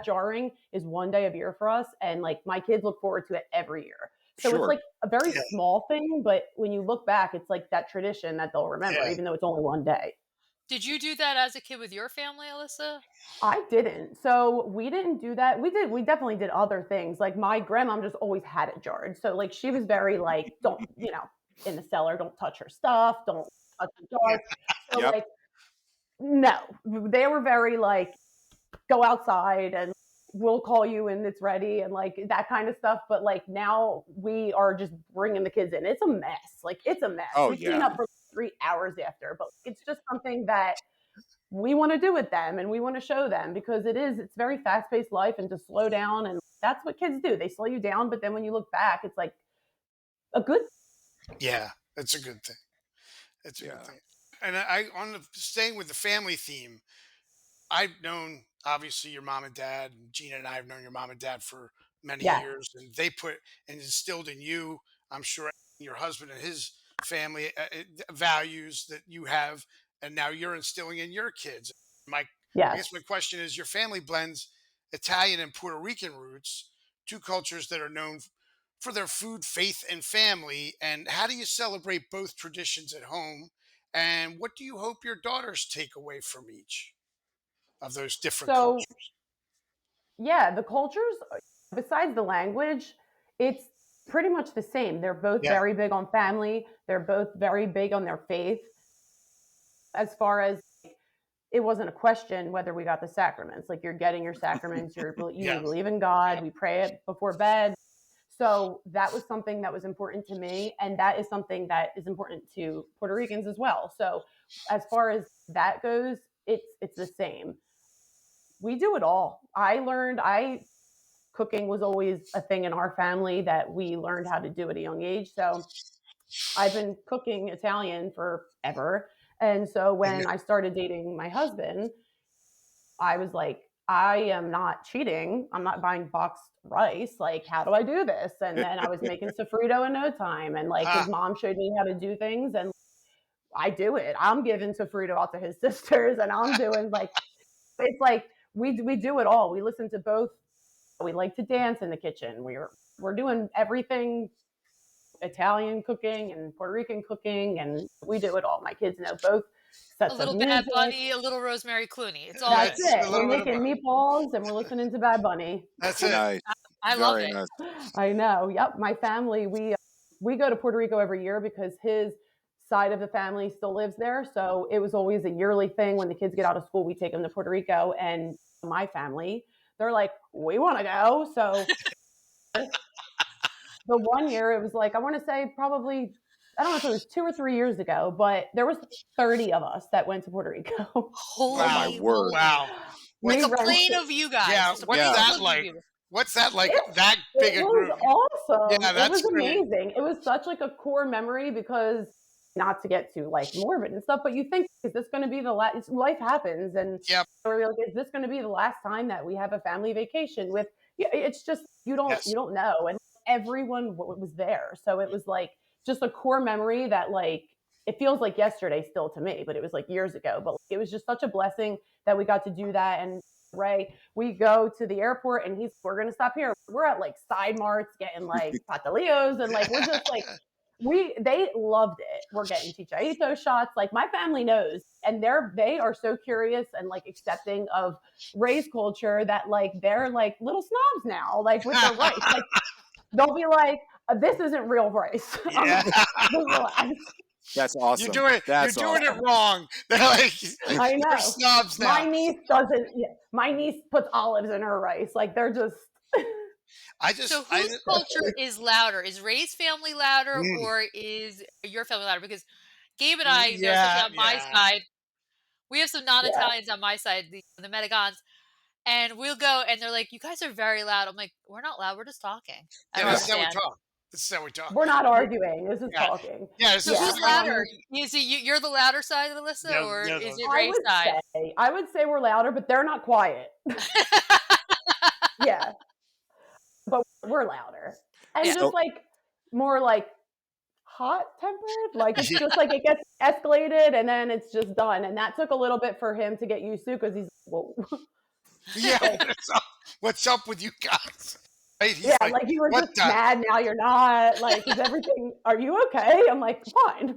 Speaker 4: jarring is one day of year for us. And like my kids look forward to it every year. So
Speaker 2: Sure.
Speaker 4: it's like a very small thing, but when you look back, it's like that tradition that they'll remember, even though it's only one day.
Speaker 1: Did you do that as a kid with your family, Alyssa?
Speaker 4: I didn't. So we didn't do that. We definitely did other things. Like my grandmom just always had it jarred. So like she was very like, don't, in the cellar, don't touch her stuff, don't touch the jar. So like, no, they were very like, go outside and we'll call you when it's ready and like that kind of stuff. But like now we are just bringing the kids in. It's a mess. Like it's a mess. We clean up for 3 hours after, but it's just something that we want to do with them and we want to show them because it's very fast-paced life and to slow down. And that's what kids do. They slow you down. But then when you look back, it's like a good.
Speaker 3: Yeah, that's a good thing. That's a good thing. And staying with the family theme, I've known obviously your mom and dad, and Gina and I have known your mom and dad for many years, and they put and instilled in you, I'm sure, your husband and his family values that you have, and now you're instilling in your kids. I guess my question is: your family blends Italian and Puerto Rican roots, two cultures that are known for their food, faith, and family. And how do you celebrate both traditions at home? And what do you hope your daughters take away from each of those different cultures?
Speaker 4: Yeah, the cultures, besides the language, it's pretty much the same. They're both very big on family. They're both very big on their faith. As far as it wasn't a question whether we got the sacraments. Like you're getting your sacraments, you believe in God, we pray it before bed. So that was something that was important to me. And that is something that is important to Puerto Ricans as well. So as far as that goes, it's the same. We do it all. Cooking was always a thing in our family that we learned how to do at a young age. So I've been cooking Italian forever. And so when I started dating my husband, I was like, I am not cheating. I'm not buying boxed rice. Like, how do I do this? And then I was making sofrito in no time. And like his mom showed me how to do things and I do it. I'm giving sofrito out to his sisters and I'm doing like, it's like, we do it all. We listen to both. We like to dance in the kitchen. We're doing everything, Italian cooking and Puerto Rican cooking, and we do it all. My kids know both sets
Speaker 1: a little
Speaker 4: of
Speaker 1: Bad
Speaker 4: music.
Speaker 1: Bunny, a little Rosemary Clooney. It's all
Speaker 4: That's it. We're making meatballs and we're listening to Bad Bunny.
Speaker 3: That's it.
Speaker 2: Nice.
Speaker 1: I love it.
Speaker 2: Nice.
Speaker 4: I know. Yep. My family, we go to Puerto Rico every year because his side of the family still lives there. So it was always a yearly thing. When the kids get out of school, we take them to Puerto Rico. And my family, they're like, we want to go. So the one year it was like, I want to say probably, I don't know if it was 2 or 3 years ago, but there was 30 of us that went to Puerto Rico.
Speaker 1: Holy
Speaker 2: my word.
Speaker 3: Wow.
Speaker 1: Like a plane of you guys.
Speaker 3: Yeah,
Speaker 1: Just a
Speaker 3: what's
Speaker 1: plane
Speaker 3: that
Speaker 1: of
Speaker 3: like?
Speaker 1: you.
Speaker 3: What's that like? That big a group?
Speaker 4: It was awesome.
Speaker 3: Yeah, that's
Speaker 4: it was
Speaker 3: great.
Speaker 4: amazing. It was such like a core memory because not to get too like morbid and stuff, but you think, is this going to be the last? Life happens, and we're like, is this going to be the last time that we have a family vacation with? It's just you don't know, and everyone was there, so it was like just a core memory that like it feels like yesterday still to me, but it was like years ago. But it was just such a blessing that we got to do that. And Ray, we go to the airport and we're going to stop here. We're at like Side Marts getting like patillos and like, we're just like, They loved it. We're getting chicharito shots. Like my family knows, and they are so curious and like accepting of race culture that like they're like little snobs now, like with their rice. Like they'll be like, "This isn't real rice." I'm
Speaker 3: Yeah.
Speaker 4: like, "Just relax."
Speaker 2: That's awesome.
Speaker 3: You're doing it wrong. They're like,
Speaker 4: I
Speaker 3: you're
Speaker 4: know.
Speaker 3: snobs now.
Speaker 4: My niece doesn't. My niece puts olives in her rice. Like they're just.
Speaker 1: So whose culture is louder? Is Ray's family louder or is your family louder? Because Gabe and I, especially on my side, we have some non-Italians on my side, the Medigons, and we'll go and they're like, "You guys are very loud." I'm like, "We're not loud. We're just talking." I don't
Speaker 3: This is how we
Speaker 1: understand.
Speaker 3: talk. This is how we talk.
Speaker 4: We're not arguing. This is talking.
Speaker 3: Yeah.
Speaker 1: So who's louder? Is it you're the louder side of Alyssa, or is it Ray's side?
Speaker 4: I would say we're louder, but they're not quiet. Yeah. But we're louder. And just like more like hot tempered. Like it's just like it gets escalated and then it's just done. And that took a little bit for him to get used to because he's whoa.
Speaker 3: Yeah. What's up with you guys? Right?
Speaker 4: Yeah, like you were just mad, now you're not. Like, is everything, are you okay? I'm like, fine.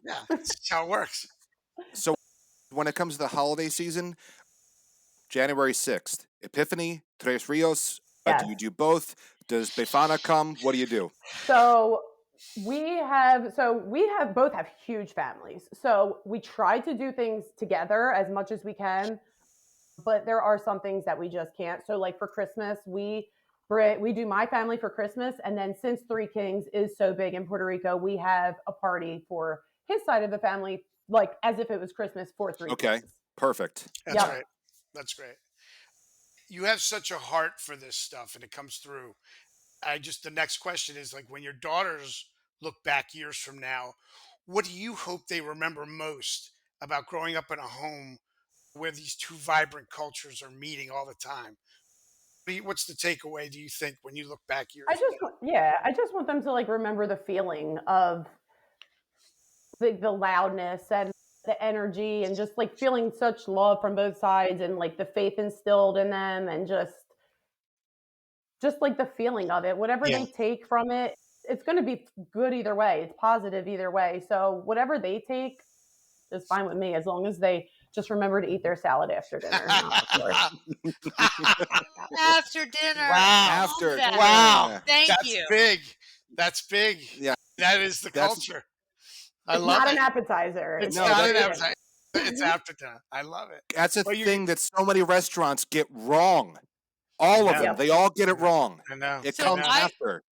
Speaker 3: Yeah, that's how it works.
Speaker 2: So when it comes to the holiday season, January 6th, Epiphany, Tres Rios, do you do both? Does Befana come? What do you do?
Speaker 4: So we both have huge families. So we try to do things together as much as we can, but there are some things that we just can't. So like for Christmas, we do my family for Christmas. And then since Three Kings is so big in Puerto Rico, we have a party for his side of the family, like as if it was Christmas for Three Kings.
Speaker 2: Okay, perfect.
Speaker 3: That's right. That's great. You have such a heart for this stuff and it comes through. The next question is like when your daughters look back years from now, what do you hope they remember most about growing up in a home where these two vibrant cultures are meeting all the time? What's the takeaway, do you think, when you look back years?
Speaker 4: I just want them to like remember the feeling of the loudness and the energy and just like feeling such love from both sides and like the faith instilled in them and just like the feeling of it. Whatever they take from it, it's going to be good either way. It's positive either way. So whatever they take is fine with me as long as they just remember to eat their salad after dinner.
Speaker 1: After dinner.
Speaker 3: Wow.
Speaker 1: Wow. Thank you.
Speaker 3: Big. That's big.
Speaker 2: Yeah.
Speaker 3: That is the culture. I love it.
Speaker 4: It's not an appetizer.
Speaker 3: It's not an appetizer. It's after dinner. I love it.
Speaker 2: That's a thing that so many restaurants get wrong. All of them. They all get it wrong.
Speaker 3: I know.
Speaker 2: It comes after.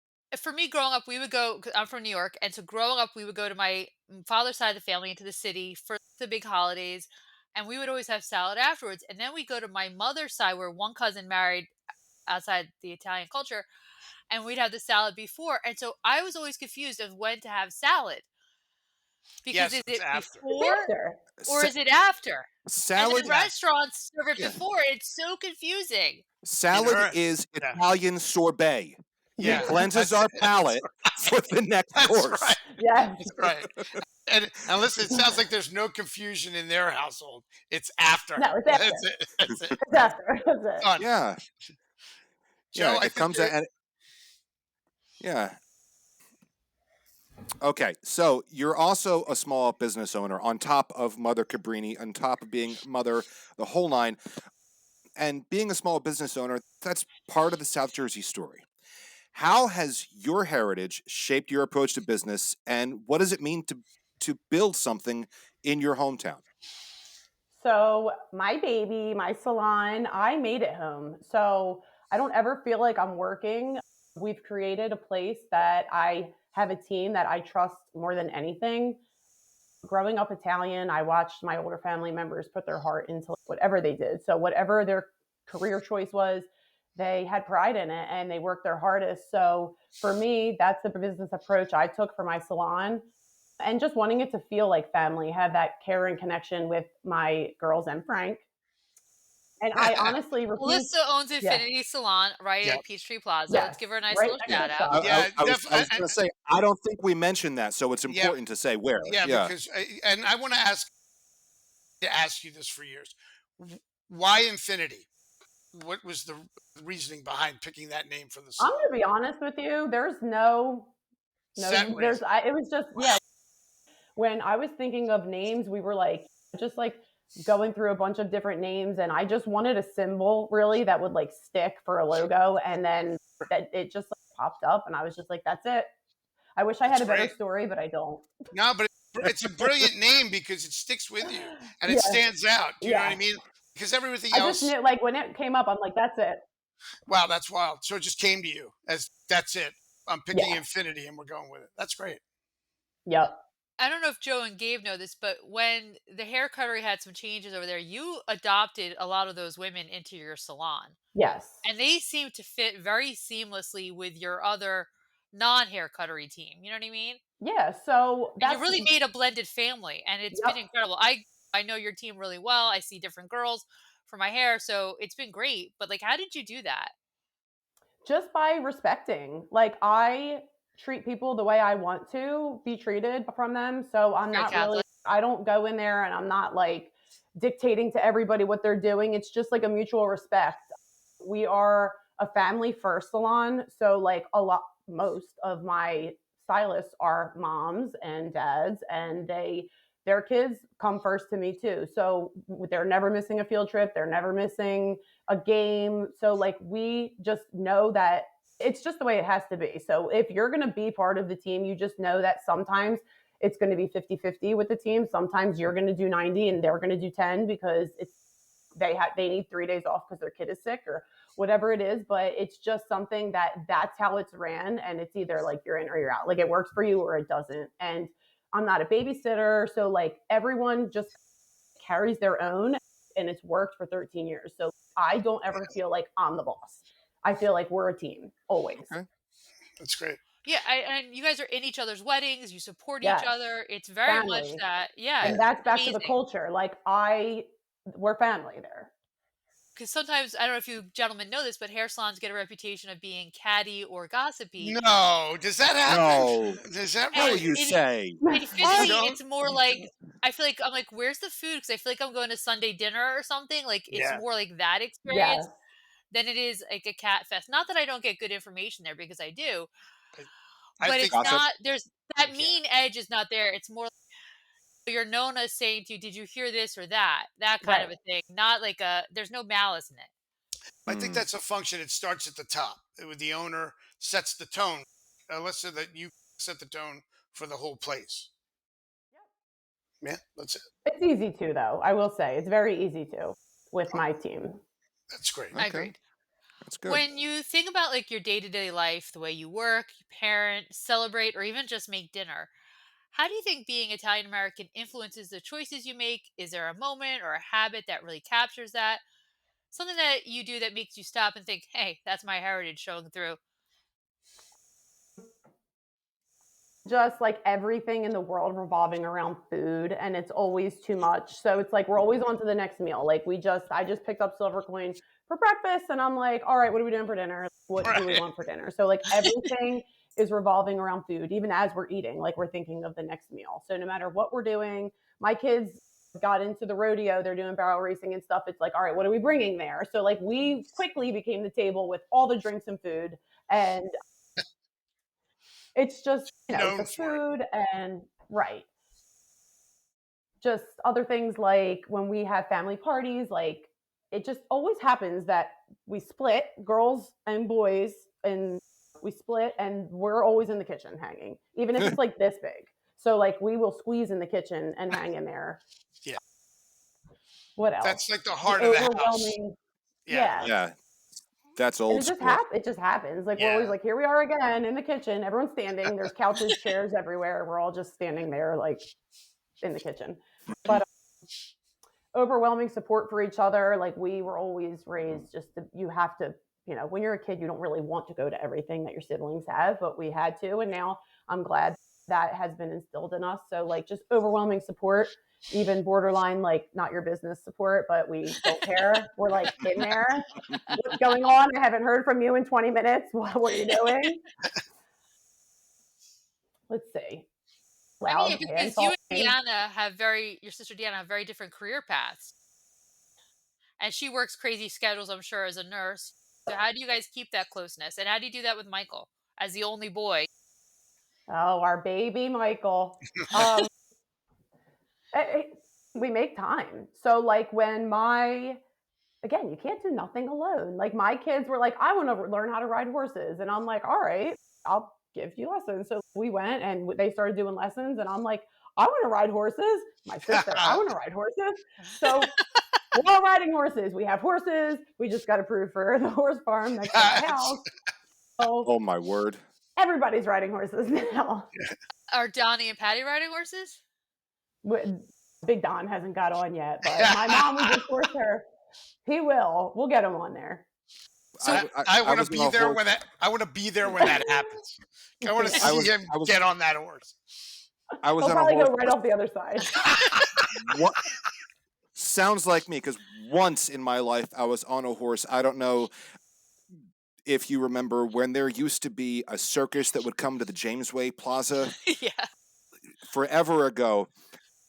Speaker 1: For me, growing up, we would go, cause I'm from New York, and so growing up, we would go to my father's side of the family into the city for the big holidays, and we would always have salad afterwards. And then we go to my mother's side, where one cousin married outside the Italian culture, and we'd have the salad before. And so I was always confused of when to have salad. Because is it before or is it after?
Speaker 2: Salad.
Speaker 1: And the restaurants serve it before. It's so confusing.
Speaker 2: Salad is Italian sorbet.
Speaker 3: Yeah.
Speaker 2: It cleanses our palate for the next course.
Speaker 3: Right.
Speaker 4: Yeah.
Speaker 3: That's right. And listen, it sounds like there's no confusion in their household. It's after.
Speaker 4: No, it's after.
Speaker 3: That's it.
Speaker 4: It's after. That's it.
Speaker 2: Yeah.
Speaker 3: Joe,
Speaker 2: it comes at. Yeah. Okay, so you're also a small business owner on top of Mother Cabrini, on top of being mother, the whole nine. And being a small business owner, that's part of the South Jersey story. How has your heritage shaped your approach to business, and what does it mean to build something in your hometown?
Speaker 4: So my baby, my salon, I made it home. So I don't ever feel like I'm working. We've created a place that I have a team that I trust more than anything. Growing up Italian, I watched my older family members put their heart into whatever they did. So whatever their career choice was, they had pride in it and they worked their hardest. So for me, that's the business approach I took for my salon, and just wanting it to feel like family, have that care and connection with my girls and Frank. And I honestly
Speaker 1: Alyssa owns Infinity Salon right at Peachtree Plaza. Let's give her a nice little shout out.
Speaker 2: I was going to say, I don't think we mentioned that, so it's important to say where.
Speaker 3: Yeah, because, and I want to ask you this for years. Why Infinity? What was the reasoning behind picking that name for the salon?
Speaker 4: I'm going to be honest with you. There's no
Speaker 3: Set
Speaker 4: No,
Speaker 3: raising.
Speaker 4: it was just, yeah. When I was thinking of names, we were like, just like going through a bunch of different names, and I just wanted a symbol really that would like stick for a logo, and then that it just like popped up, and I was just like, that's it. I wish I had
Speaker 3: That's
Speaker 4: a better
Speaker 3: great.
Speaker 4: story, but I don't.
Speaker 3: No, but it's a brilliant name because it sticks with you and it
Speaker 4: Yeah,
Speaker 3: stands out. Do you know what I
Speaker 4: yeah.
Speaker 3: mean? Because everything
Speaker 4: I just
Speaker 3: else,
Speaker 4: knew, like, when it came up, I'm like, that's it.
Speaker 3: wow, that's wild. So it just came to you as that's it. I'm picking
Speaker 4: Yeah.
Speaker 3: infinity and we're going with it. That's great.
Speaker 4: Yep.
Speaker 1: I don't know if Joe and Gabe know this, but when the hair cuttery had some changes over there, you adopted a lot of those women into your salon.
Speaker 4: Yes.
Speaker 1: And they seem to fit very seamlessly with your other non-hair cuttery team. You know what I mean?
Speaker 4: Yeah. So
Speaker 1: And you
Speaker 4: that's,
Speaker 1: really made a blended family, and it's been
Speaker 4: yep.
Speaker 1: incredible. I know your team really well. I see different girls for my hair, so it's been great. But like, how did you do that?
Speaker 4: Just by respecting. Like, I treat people the way I want to be treated from them. So I'm
Speaker 1: Very
Speaker 4: not really,
Speaker 1: Catholic.
Speaker 4: I don't go in there and I'm not like dictating to everybody what they're doing. It's just like a mutual respect. We are a family first salon. So, like, most of my stylists are moms and dads, and their kids come first to me too. So they're never missing a field trip. They're never missing a game. So, like, we just know that it's just the way it has to be. So if you're going to be part of the team, you just know that sometimes it's going to be 50-50 with the team. Sometimes you're going to do 90 and they're going to do 10 because they need 3 days off because their kid is sick or whatever it is. But it's just something that's how it's ran, and it's either like you're in or you're out. Like, it works for you or it doesn't. And I'm not a babysitter, so like everyone just carries their own, and it's worked for 13 years. So I don't ever feel like I'm the boss. I feel like we're a team always.
Speaker 2: Okay.
Speaker 3: That's great.
Speaker 1: Yeah, and you guys are in each other's weddings. You support each
Speaker 4: Yes,
Speaker 1: other. It's very much
Speaker 4: family.
Speaker 1: that. Yeah,
Speaker 4: And
Speaker 1: it's
Speaker 2: Yeah.
Speaker 4: that's back to the
Speaker 1: amazing.
Speaker 4: culture. Like, we're family there.
Speaker 1: Because sometimes I don't know if you gentlemen know this, but hair salons get a reputation of being catty or gossipy.
Speaker 3: No, does that happen?
Speaker 2: No.
Speaker 3: Is that
Speaker 1: And
Speaker 2: No,
Speaker 3: right?
Speaker 2: you say.
Speaker 3: You
Speaker 1: Infinity,
Speaker 3: don't?
Speaker 1: it's more like I feel like I'm like, where's the food? Because I feel like I'm going to Sunday dinner or something. Like it's
Speaker 3: Yeah.
Speaker 1: more like that experience
Speaker 4: Yes.
Speaker 1: than it is like a cat fest. Not that I don't get good information there because I do,
Speaker 3: I, I
Speaker 1: but
Speaker 3: think
Speaker 1: it's
Speaker 2: Gossip.
Speaker 1: not. There's
Speaker 3: you
Speaker 1: that
Speaker 3: can.
Speaker 1: mean edge is not there. It's more like you're known as saying to you, "Did you hear this or that?" That kind of
Speaker 4: Right.
Speaker 1: a thing. Not like a. There's no malice in it.
Speaker 3: I think
Speaker 2: Hmm.
Speaker 3: that's a function. It starts at the top. With the owner sets the tone. Alyssa, that you set the tone for the whole place. Yeah, that's it.
Speaker 4: It's easy to, though. I will say it's very easy to with
Speaker 3: Oh,
Speaker 4: my team.
Speaker 3: that's great.
Speaker 1: I
Speaker 2: Okay.
Speaker 1: agreed.
Speaker 2: That's good.
Speaker 1: When you think about like your day-to-day life, the way you work, you parent, celebrate, or even just make dinner, how do you think being Italian American influences the choices you make? Is there a moment or a habit that really captures that? Something that you do that makes you stop and think, hey, that's my heritage showing through.
Speaker 4: Just like everything in the world revolving around food, and it's always too much. So it's like we're always on to the next meal. Like, I just picked up silver coin for breakfast, and I'm like, all right, what are we doing for dinner? What do we
Speaker 3: Right.
Speaker 4: want for dinner? So like everything is revolving around food, even as we're eating, like we're thinking of the next meal. So no matter what we're doing, my kids got into the rodeo, they're doing barrel racing and stuff. It's like, all right, what are we bringing there? So like we quickly became the table with all the drinks and food, and it's just, the
Speaker 3: Known for it.
Speaker 4: food and right. Just other things like when we have family parties, like it just always happens that we split, girls and boys, and we split and we're always in the kitchen hanging, even if it's like this big. So like we will squeeze in the kitchen and hang in there.
Speaker 3: Yeah.
Speaker 4: What else?
Speaker 3: That's like the
Speaker 4: The
Speaker 3: heart of the house.
Speaker 4: overwhelming,
Speaker 3: Yeah.
Speaker 4: yeah.
Speaker 2: Yeah. That's
Speaker 4: And
Speaker 2: old school.
Speaker 4: it just happens. Like we're always
Speaker 3: Yeah.
Speaker 4: like, here we are again in the kitchen. Everyone's standing. There's couches, chairs everywhere. We're all just standing there, like in the kitchen. But overwhelming support for each other. Like we were always raised just to, you have to, when you're a kid, you don't really want to go to everything that your siblings have, but we had to. And now I'm glad that has been instilled in us. So like just overwhelming support, even borderline, like not your business support, but we don't care. We're like in there. What's going on? I haven't heard from you in 20 minutes. What are you doing? Let's see.
Speaker 1: I mean,
Speaker 4: Loud hand
Speaker 1: because you and
Speaker 4: talking.
Speaker 1: your sister Deanna have very different career paths. And she works crazy schedules, I'm sure, as a nurse. So how do you guys keep that closeness? And how do you do that with Michael as the only boy?
Speaker 4: Oh, our baby Michael. We make time. So like again, you can't do nothing alone. Like my kids were like, I want to learn how to ride horses. And I'm like, all right, I'll give you lessons. So we went and they started doing lessons. And I'm like, I want to ride horses. My sister, I want to ride horses. So we're all riding horses. We have horses. We just got approved for the horse farm next to my house. So
Speaker 2: Oh my word.
Speaker 4: everybody's riding horses now.
Speaker 1: Are Donnie and Patty riding horses?
Speaker 4: Big Don hasn't got on yet, but my mom would just force her. He will. We'll get him on there.
Speaker 3: So I want to be there when that. I want to be there when that happens. I want to see him get on that horse.
Speaker 2: I was
Speaker 4: He'll
Speaker 2: on
Speaker 4: probably
Speaker 2: a horse.
Speaker 4: go right off the other side.
Speaker 2: What? Sounds like me, because once in my life I was on a horse. I don't know if you remember when there used to be a circus that would come to the Jamesway Plaza.
Speaker 1: Yeah.
Speaker 2: Forever ago.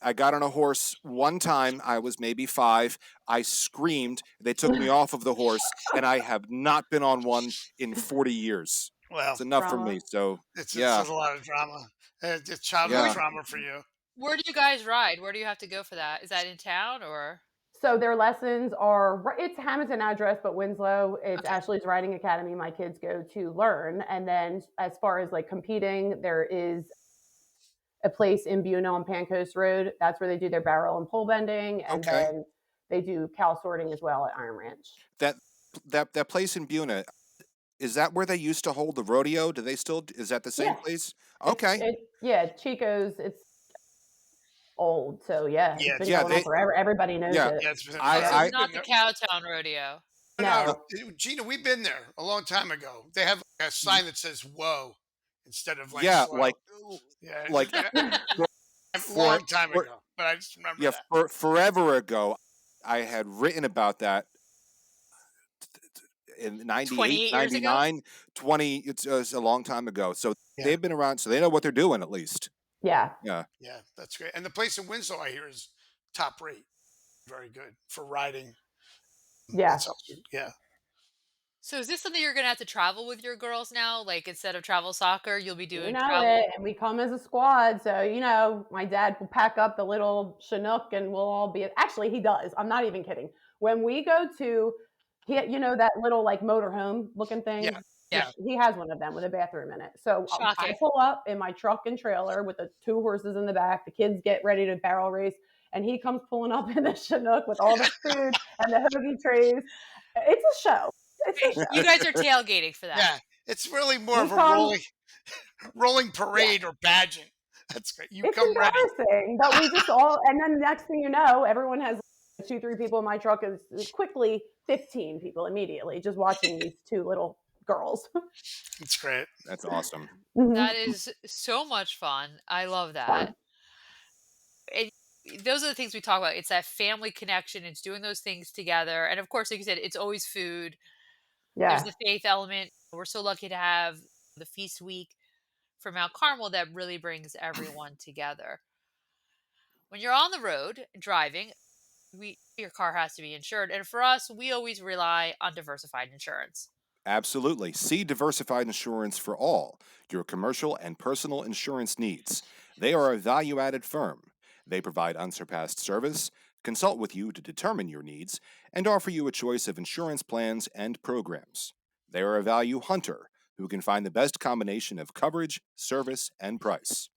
Speaker 2: I got on a horse one time. I was maybe 5. I screamed. They took me off of the horse, and I have not been on one in 40 years.
Speaker 3: Well,
Speaker 2: it's enough
Speaker 4: drama.
Speaker 2: for me. So
Speaker 3: it's
Speaker 2: yeah,
Speaker 3: a lot of drama. It's childhood drama for you.
Speaker 1: Where do you guys ride? Where do you have to go for that? Is that in town or?
Speaker 4: So their lessons are, it's Hammonton address, but Winslow, it's Ashley's Riding Academy my kids go to learn. And then as far as like competing, there is a place in Buno on Pancoast Road. That's where they do their barrel and pole bending. And then they do cow sorting as well at Iron Ranch.
Speaker 2: That place in Buno, is that where they used to hold the rodeo? Do they still, is that the same place? Okay.
Speaker 4: Chico's, it's old. So it's been going on forever. Everybody knows it.
Speaker 3: It's been
Speaker 1: it's not the Cowtown Rodeo.
Speaker 3: No, Gina, we've been there a long time ago. They have a sign that says "Whoa" instead of like slow. A long time ago. But I just remember that.
Speaker 2: Forever ago, I had written about that in 98, 99, 20. It's a long time ago. So they've been around, so they know what they're doing at least.
Speaker 4: Yeah,
Speaker 3: that's great. And the place in Winslow, I hear, is top rate, very good for riding.
Speaker 4: Yeah.
Speaker 1: So is this something you're going to have to travel with your girls now? Like instead of travel soccer, you'll be doing travel?
Speaker 4: And we come as a squad. So, my dad will pack up the little Chinook and we'll all be, actually he does. I'm not even kidding. When we go to, that little like motorhome looking thing.
Speaker 1: Yeah.
Speaker 4: He has one of them with a bathroom in it. So I pull up in my truck and trailer with the 2 horses in the back. The kids get ready to barrel race. And he comes pulling up in the Chinook with all the food and the hoagie trays. It's a show.
Speaker 1: You guys are tailgating for that.
Speaker 3: Yeah, it's really more of a rolling parade or pageant. That's great.
Speaker 4: It's embarrassing, but we just all, and then the next thing you know, everyone has 2-3 people in my truck. Is quickly 15 people immediately just watching these 2 little girls.
Speaker 3: It's great.
Speaker 2: That's awesome.
Speaker 1: That is so much fun. I love that. And those are the things we talk about. It's that family connection. It's doing those things together. And of course, like you said, it's always food.
Speaker 4: Yeah.
Speaker 1: There's the faith element. We're so lucky to have the feast week for Mount Carmel that really brings everyone together. When you're on the road driving, your car has to be insured. And for us, we always rely on diversified insurance.
Speaker 2: Absolutely. See Diversified Insurance for all your commercial and personal insurance needs. They are a value-added firm. They provide unsurpassed service, consult with you to determine your needs, and offer you a choice of insurance plans and programs. They are a value hunter who can find the best combination of coverage, service, and price.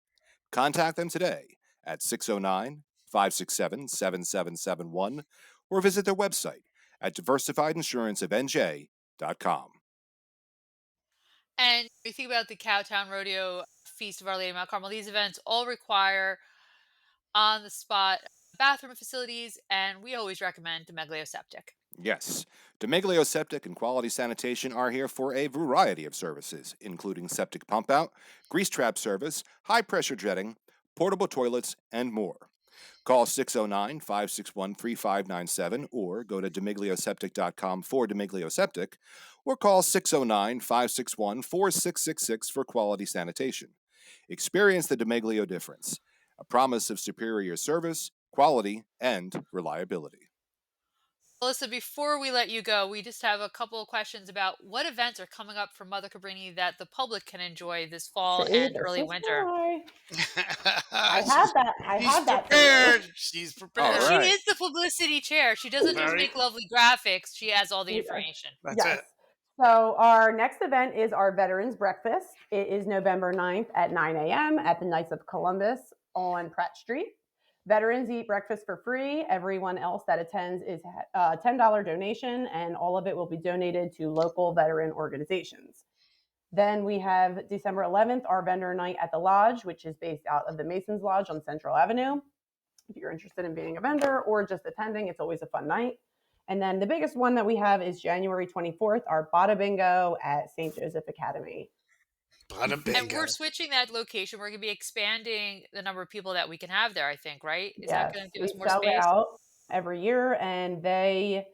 Speaker 2: Contact them today at 609-567-7771 or visit their website at diversifiedinsuranceofnj.com.
Speaker 1: And you think about the Cowtown Rodeo, Feast of Our Lady of Mount Carmel, these events all require on-the-spot bathroom facilities, and we always recommend Demeglio Septic.
Speaker 2: Yes, Demeglio Septic and Quality Sanitation are here for a variety of services, including septic pump out, grease trap service, high-pressure jetting, portable toilets, and more. Call 609-561-3597 or go to demeglioseptic.com for Demeglio Septic, or call 609-561-4666 for quality sanitation. Experience the Demeglio difference, a promise of superior service, quality, and reliability.
Speaker 1: Alyssa, before we let you go, we just have a couple of questions about what events are coming up for Mother Cabrini that the public can enjoy this fall
Speaker 4: See,
Speaker 1: and
Speaker 4: this
Speaker 1: early
Speaker 4: is
Speaker 1: winter.
Speaker 4: why. I
Speaker 3: she's,
Speaker 4: have that. I
Speaker 3: she's
Speaker 4: have that for you.
Speaker 3: prepared. She's
Speaker 2: All
Speaker 3: prepared.
Speaker 1: She
Speaker 2: right.
Speaker 1: is the publicity chair. She doesn't just
Speaker 3: Very.
Speaker 1: make lovely graphics, she has all the
Speaker 4: Yes.
Speaker 1: information.
Speaker 3: That's
Speaker 4: Yes.
Speaker 3: it.
Speaker 4: So our next event is our Veterans Breakfast. It is November 9th at 9 a.m. at the Knights of Columbus on Pratt Street. Veterans eat breakfast for free. Everyone else that attends is a $10 donation, and all of it will be donated to local veteran organizations. Then we have December 11th, our vendor night at the Lodge, which is based out of the Masons Lodge on Central Avenue. If you're interested in being a vendor or just attending, it's always a fun night. And then the biggest one that we have is January 24th, our Bada Bingo at St. Joseph Academy.
Speaker 3: Bada
Speaker 1: And
Speaker 3: bingo.
Speaker 1: we're switching that location. We're going to be expanding the number of people that we can have there, I think, right? Is that
Speaker 4: Yes,
Speaker 1: going to give
Speaker 4: we
Speaker 1: us more
Speaker 4: sell
Speaker 1: space?
Speaker 4: out every year, and they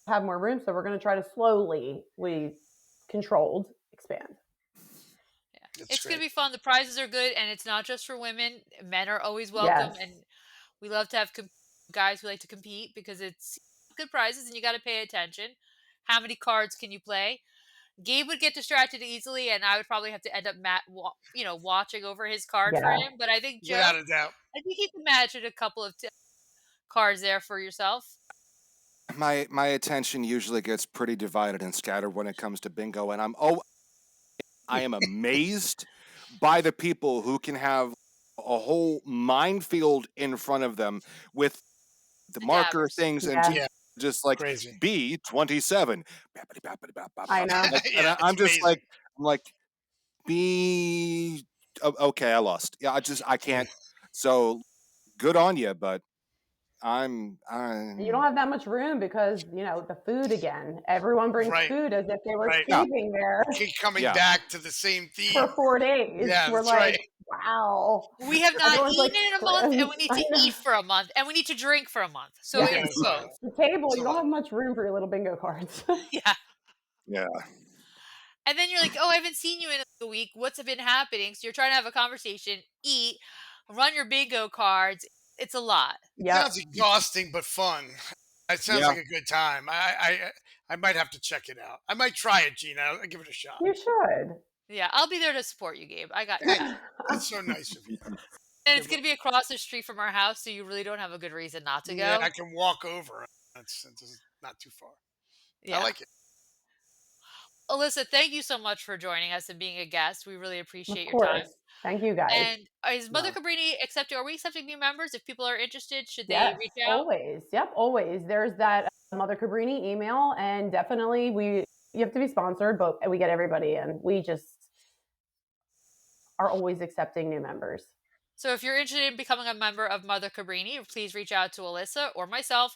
Speaker 4: have more room, so we're going to try to slowly, controlled expand.
Speaker 1: It's going to be fun. The prizes are good, and it's not just for women. Men are always welcome,
Speaker 4: Yes.
Speaker 1: and we love to have guys who like to compete because it's good prizes, and you got to pay attention. How many cards can you play? Gabe would get distracted easily, and I would probably have to end up watching over his card for
Speaker 4: Yeah.
Speaker 1: him. But I think Joe,
Speaker 3: Without a doubt.
Speaker 1: I think you can imagine a couple of cards there for yourself.
Speaker 2: My attention usually gets pretty divided and scattered when it comes to bingo, and I am amazed by the people who can have a whole minefield in front of them with the marker
Speaker 1: dabbers.
Speaker 2: things and
Speaker 4: Yeah.
Speaker 3: Yeah.
Speaker 2: just like
Speaker 3: Crazy.
Speaker 2: B27.
Speaker 4: I know.
Speaker 2: And
Speaker 3: Yeah,
Speaker 2: I'm
Speaker 3: it's
Speaker 2: just
Speaker 3: amazing.
Speaker 2: like B. Okay, I lost. Yeah, I can't. So good on you, but
Speaker 4: You don't have that much room because, the food again. Everyone brings
Speaker 3: Right.
Speaker 4: food as if they were
Speaker 3: Right.
Speaker 4: sleeping there
Speaker 3: Keep coming
Speaker 2: Yeah.
Speaker 3: back to the same theme.
Speaker 4: for 4 days.
Speaker 3: Yeah,
Speaker 4: We're
Speaker 3: that's
Speaker 4: like,
Speaker 3: right.
Speaker 4: wow.
Speaker 1: We have not
Speaker 4: Everyone's
Speaker 1: eaten
Speaker 4: like,
Speaker 1: in a month, and we need
Speaker 4: I
Speaker 1: to
Speaker 4: know.
Speaker 1: eat for a month, and we need to drink for a month. So
Speaker 4: Yeah.
Speaker 1: it's
Speaker 3: Yeah,
Speaker 1: both.
Speaker 4: The table,
Speaker 3: It's a
Speaker 4: you don't
Speaker 3: lot.
Speaker 4: have much room for your little bingo cards.
Speaker 1: Yeah.
Speaker 2: Yeah.
Speaker 1: And then you're like, oh, I haven't seen you in a week. What's been happening? So you're trying to have a conversation, eat, run your bingo cards. It's a lot.
Speaker 3: It
Speaker 4: Yep.
Speaker 3: sounds exhausting but fun. It sounds
Speaker 2: Yeah.
Speaker 3: like a good time. I might have to check it out. I might try it, Gina. I'll give it a shot.
Speaker 4: You should.
Speaker 1: Yeah, I'll be there to support you, Gabe. I got you.
Speaker 3: That's so nice of you.
Speaker 1: And it's going to be across the street from our house, so you really don't have a good reason not to go.
Speaker 3: Yeah, I can walk over. It's not too far.
Speaker 1: Yeah.
Speaker 3: I like it.
Speaker 1: Alyssa, thank you so much for joining us and being a guest. We really appreciate
Speaker 4: Of
Speaker 1: your time.
Speaker 4: course. Thank you, guys.
Speaker 1: And is Mother
Speaker 4: Yeah.
Speaker 1: Cabrini accepting? Are we accepting new members? If people are interested, should they
Speaker 4: Yes,
Speaker 1: reach out?
Speaker 4: always. Yep, always. There's that Mother Cabrini email, and definitely you have to be sponsored, but we get everybody in. We just are always accepting new members.
Speaker 1: So if you're interested in becoming a member of Mother Cabrini, please reach out to Alyssa or myself,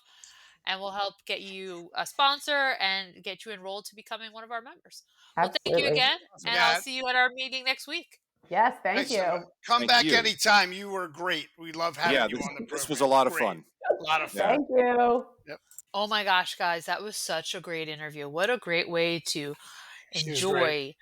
Speaker 1: and we'll help get you a sponsor and get you enrolled to becoming one of our members. Well, thank you
Speaker 4: Absolutely.
Speaker 1: again, and
Speaker 3: Yeah.
Speaker 1: I'll see you at our meeting next week.
Speaker 4: Yes, thank
Speaker 3: Thanks
Speaker 4: you.
Speaker 3: so much. Come
Speaker 2: Thank
Speaker 3: back
Speaker 2: you.
Speaker 3: anytime. You were great. We love having
Speaker 2: Yeah,
Speaker 3: you on the program.
Speaker 2: this was a lot of
Speaker 3: Great.
Speaker 2: fun.
Speaker 3: A lot of fun.
Speaker 2: Yeah.
Speaker 4: Thank you.
Speaker 1: Oh my gosh, guys, that was such a great interview. What a great way to
Speaker 3: She was great.
Speaker 1: enjoy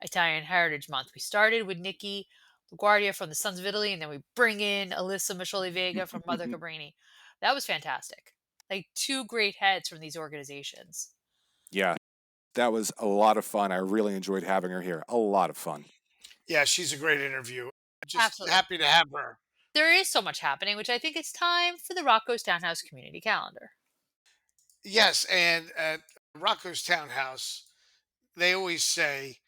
Speaker 1: Italian Heritage Month. We started with Nikki LaGuardia from the Sons of Italy, and then we bring in Alyssa Mascioli Vega from Mother Cabrini. That was fantastic. Like two great heads from these organizations.
Speaker 2: Yeah, that was a lot of fun. I really enjoyed having her here. A lot of fun.
Speaker 3: Yeah, she's a great interview. Just
Speaker 1: Absolutely.
Speaker 3: happy to have her.
Speaker 1: There is so much happening, which I think it's time for the Rocco's Townhouse community calendar.
Speaker 3: Yes, and at Rocco's Townhouse, they always say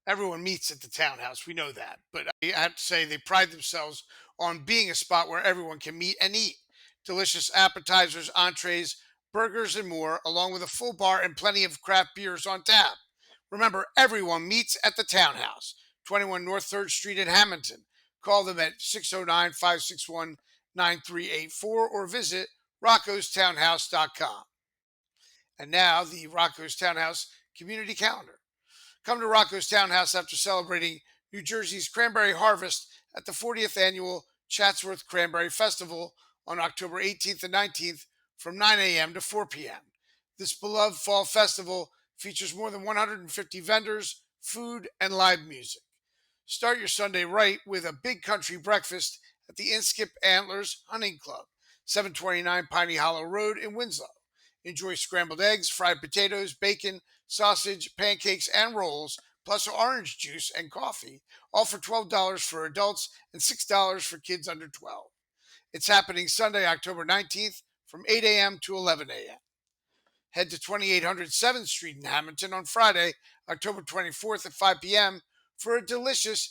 Speaker 3: everyone meets at the townhouse. We know that. But I have to say, they pride themselves on being a spot where everyone can meet and eat. Delicious appetizers, entrees, burgers, and more, along with a full bar and plenty of craft beers on tap. Remember, everyone meets at the townhouse, 21 North 3rd Street in Hammonton. Call them at 609 561 9384 or visit roccostownhouse.com. And now, the Rocco's Townhouse Community Calendar. Come to Rocco's Townhouse after celebrating New Jersey's cranberry harvest at the 40th Annual Chatsworth Cranberry Festival on October 18th and 19th from 9 a.m. to 4 p.m. This beloved fall festival features more than 150 vendors, food, and live music. Start your Sunday right with a big country breakfast at the Inskip Antlers Hunting Club, 729 Piney Hollow Road in Winslow. Enjoy scrambled eggs, fried potatoes, bacon, sausage, pancakes, and rolls, plus orange juice and coffee, all for $12 for adults and $6 for kids under 12. It's happening Sunday, October 19th from 8 a.m. to 11 a.m. Head to 2800 7th Street in Hammonton on Friday, October 24th at 5 p.m. for a delicious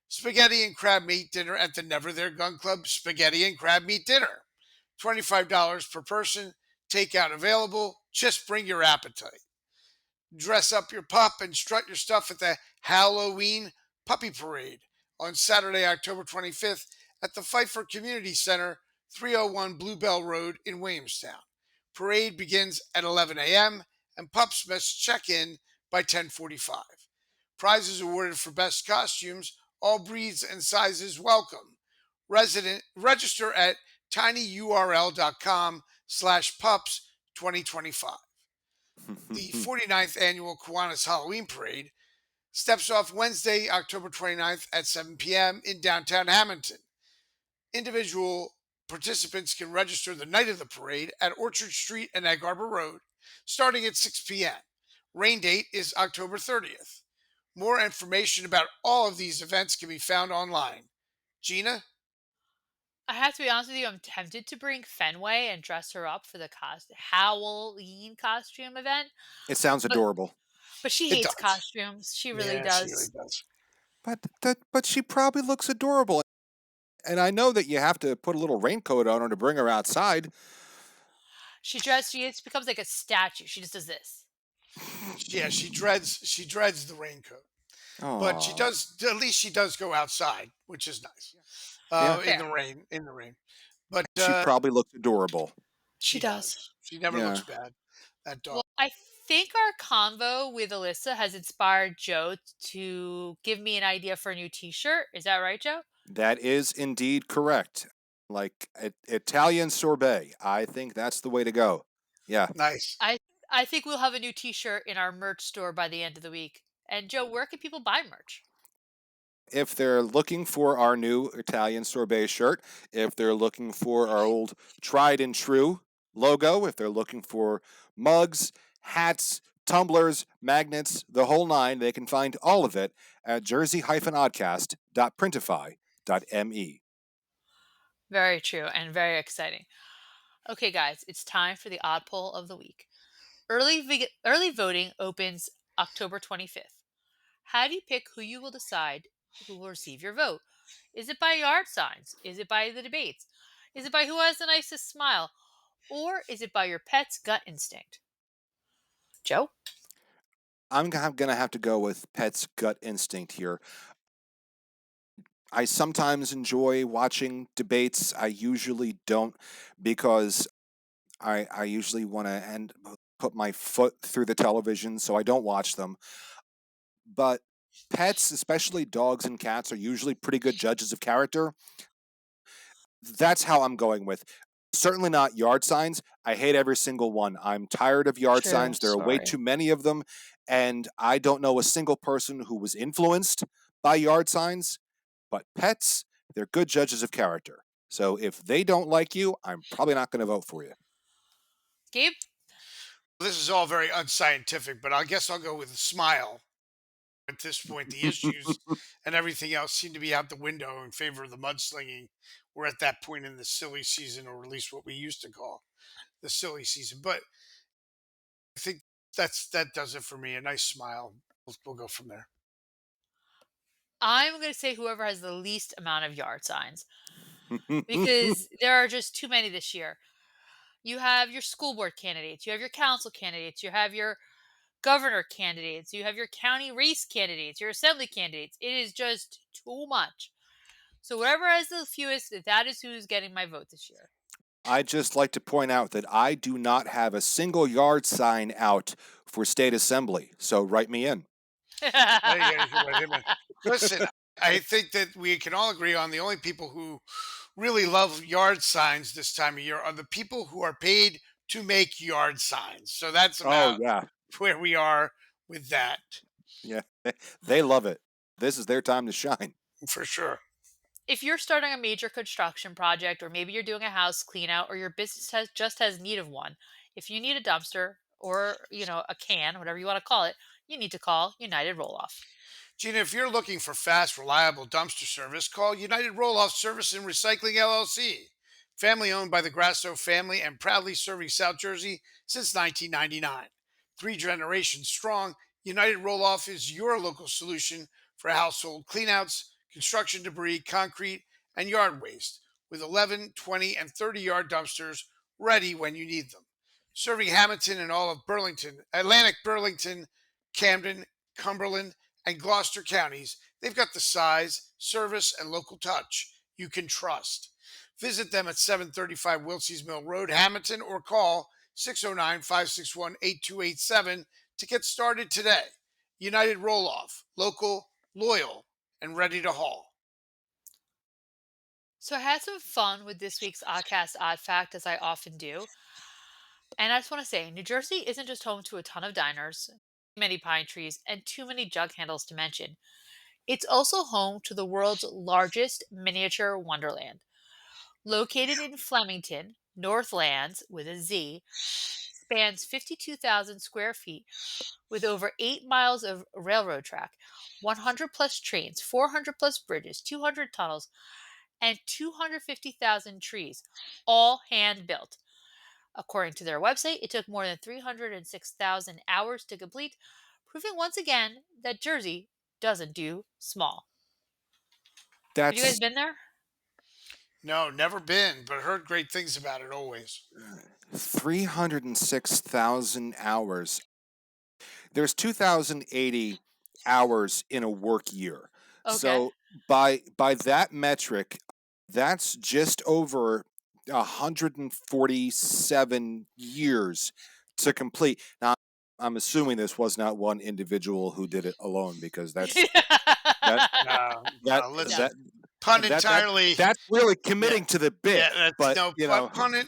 Speaker 3: spaghetti and crab meat dinner at the Never There Gun Club Spaghetti and Crab Meat Dinner. $25 per person, takeout available. Just bring your appetite. Dress up your pup and strut your stuff at the Halloween Puppy Parade on Saturday, October 25th at the Pfeiffer Community Center, 301 Bluebell Road in Williamstown. Parade begins at 11 a.m. and pups must check in by 10:45. Prizes awarded for best costumes, all breeds and sizes welcome. Register at tinyurl.com/pups2025. The 49th annual Kiwanis Halloween Parade steps off Wednesday, October 29th at 7 p.m. in downtown Hammonton. Individual participants can register the night of the parade at Orchard Street and Egg Harbor Road, starting at 6 p.m. Rain date is October 30th. More information about all of these events can be found online. Gina?
Speaker 1: I have to be honest with you, I'm tempted to bring Fenway and dress her up for the Halloween costume event,
Speaker 2: It sounds
Speaker 1: but
Speaker 2: adorable.
Speaker 1: she
Speaker 3: It
Speaker 1: hates
Speaker 3: does.
Speaker 1: costumes. She really
Speaker 3: Yeah, she really
Speaker 1: does.
Speaker 3: does.
Speaker 2: But she probably looks adorable. And I know that you have to put a little raincoat on her to bring her outside.
Speaker 1: She becomes like a statue. She just does this.
Speaker 3: Yeah, she dreads the raincoat. But she
Speaker 2: Oh,
Speaker 3: does, at least she does go outside, which is nice.
Speaker 2: yeah.
Speaker 3: In
Speaker 1: Fair.
Speaker 3: the rain. But
Speaker 2: She probably looks adorable.
Speaker 1: She
Speaker 3: she
Speaker 1: does.
Speaker 3: does. She never
Speaker 2: Yeah.
Speaker 3: looks bad. That dog.
Speaker 1: Well, I think our convo with Alyssa has inspired Joe to give me an idea for a new T-shirt. Is that right, Joe?
Speaker 2: That is indeed correct. Like Italian sorbet. I think that's the way to go. Yeah.
Speaker 3: Nice.
Speaker 1: I I think we'll have a new T-shirt in our merch store by the end of the week. And Joe, where can people buy merch?
Speaker 2: If they're looking for our new Italian sorbet shirt, if they're looking for our old tried and true logo, if they're looking for mugs, hats, tumblers, magnets, the whole nine, they can find all of it at jersey-oddcast.printify.me.
Speaker 1: Very true and very exciting. Okay, guys, it's time for the odd poll of the week. Early voting opens October 25th. How do you pick who you will decide who will receive your vote? Is it by yard signs? Is it by the debates? Is it by who has the nicest smile? Or is it by your pet's gut instinct? Joe?
Speaker 2: I'm going to have to go with Pet's gut instinct here. I sometimes enjoy watching debates. I usually don't because I usually want to put my foot through the television, so I don't watch them. But pets, especially dogs and cats, are usually pretty good judges of character. That's how I'm going with. Certainly not yard signs. I hate every single one. I'm tired of yard
Speaker 1: True,
Speaker 2: signs. There are way
Speaker 1: sorry.
Speaker 2: too many of them. And I don't know a single person who was influenced by yard signs. But pets, they're good judges of character. So if they don't like you, I'm probably not going to vote for you.
Speaker 1: Gabe?
Speaker 3: This is all very unscientific, but I guess I'll go with a smile. At this point, the issues and everything else seem to be out the window in favor of the mudslinging. We're at that point in the silly season, or at least what we used to call the silly season. But I think that does it for me. A nice smile. We'll go from there.
Speaker 1: I'm going to say whoever has the least amount of yard signs because there are just too many this year. You have your school board candidates, you have your council candidates, you have your governor candidates, you have your county race candidates, your assembly candidates. It is just too much. So whoever has the fewest, that is who's getting my vote this year.
Speaker 2: I'd just like to point out that I do not have a single yard sign out for state assembly, so write me in.
Speaker 3: There you go. You can write him in. Listen, I think that we can all agree on the only people who really love yard signs this time of year are the people who are paid to make yard signs. So that's
Speaker 2: Oh,
Speaker 3: about
Speaker 2: yeah.
Speaker 3: where we are with that
Speaker 2: Yeah. They love it. This is their time to shine.
Speaker 3: for sure.
Speaker 1: If you're starting a major construction project, or maybe you're doing a house clean out, or your business just has need of one, If you need a dumpster or, a can, whatever you want to call it, you need to call United Roll-Off.
Speaker 3: Gina, if you're looking for fast, reliable dumpster service, call United Roll-Off Service and Recycling LLC. Family owned by the Grasso family and proudly serving South Jersey since 1999. 3 generations strong, United Roll-Off is your local solution for household cleanouts, construction debris, concrete, and yard waste, with 11, 20, and 30-yard dumpsters ready when you need them. Serving Hammonton and all of Burlington, Atlantic Burlington, Camden, Cumberland, and Gloucester counties, they've got the size, service, and local touch you can trust. Visit them at 735 Wilsey's Mill Road, Hamilton, or call 609-561-8287 to get started today. United Roll-Off, local, loyal, and ready to haul.
Speaker 1: So I had some fun with this week's Oddcast Odd Fact, as I often do. And I just want to say, New Jersey isn't just home to a ton of diners, many pine trees, and too many jug handles to mention. It's also home to the world's largest miniature wonderland. Located in Flemington, Northlands with a Z, spans 52,000 square feet with over 8 miles of railroad track, 100 plus trains, 400 plus bridges, 200 tunnels, and 250,000 trees, all hand built. According to their website, it took more than 306,000 hours to complete, proving once again that Jersey doesn't do small. Have you guys
Speaker 2: That's
Speaker 1: been there?
Speaker 3: No, never been, but heard great things about it always.
Speaker 2: 306,000 hours. There's 2,080 hours in a work year.
Speaker 1: Okay.
Speaker 2: So by that metric, that's just over 147 years to complete. Now, I'm assuming this was not one individual who did it alone, because that's that
Speaker 3: Listen,
Speaker 2: that
Speaker 3: pun
Speaker 2: that
Speaker 3: entirely.
Speaker 2: that's really committing to the bit.
Speaker 3: Yeah, that's
Speaker 2: but
Speaker 3: no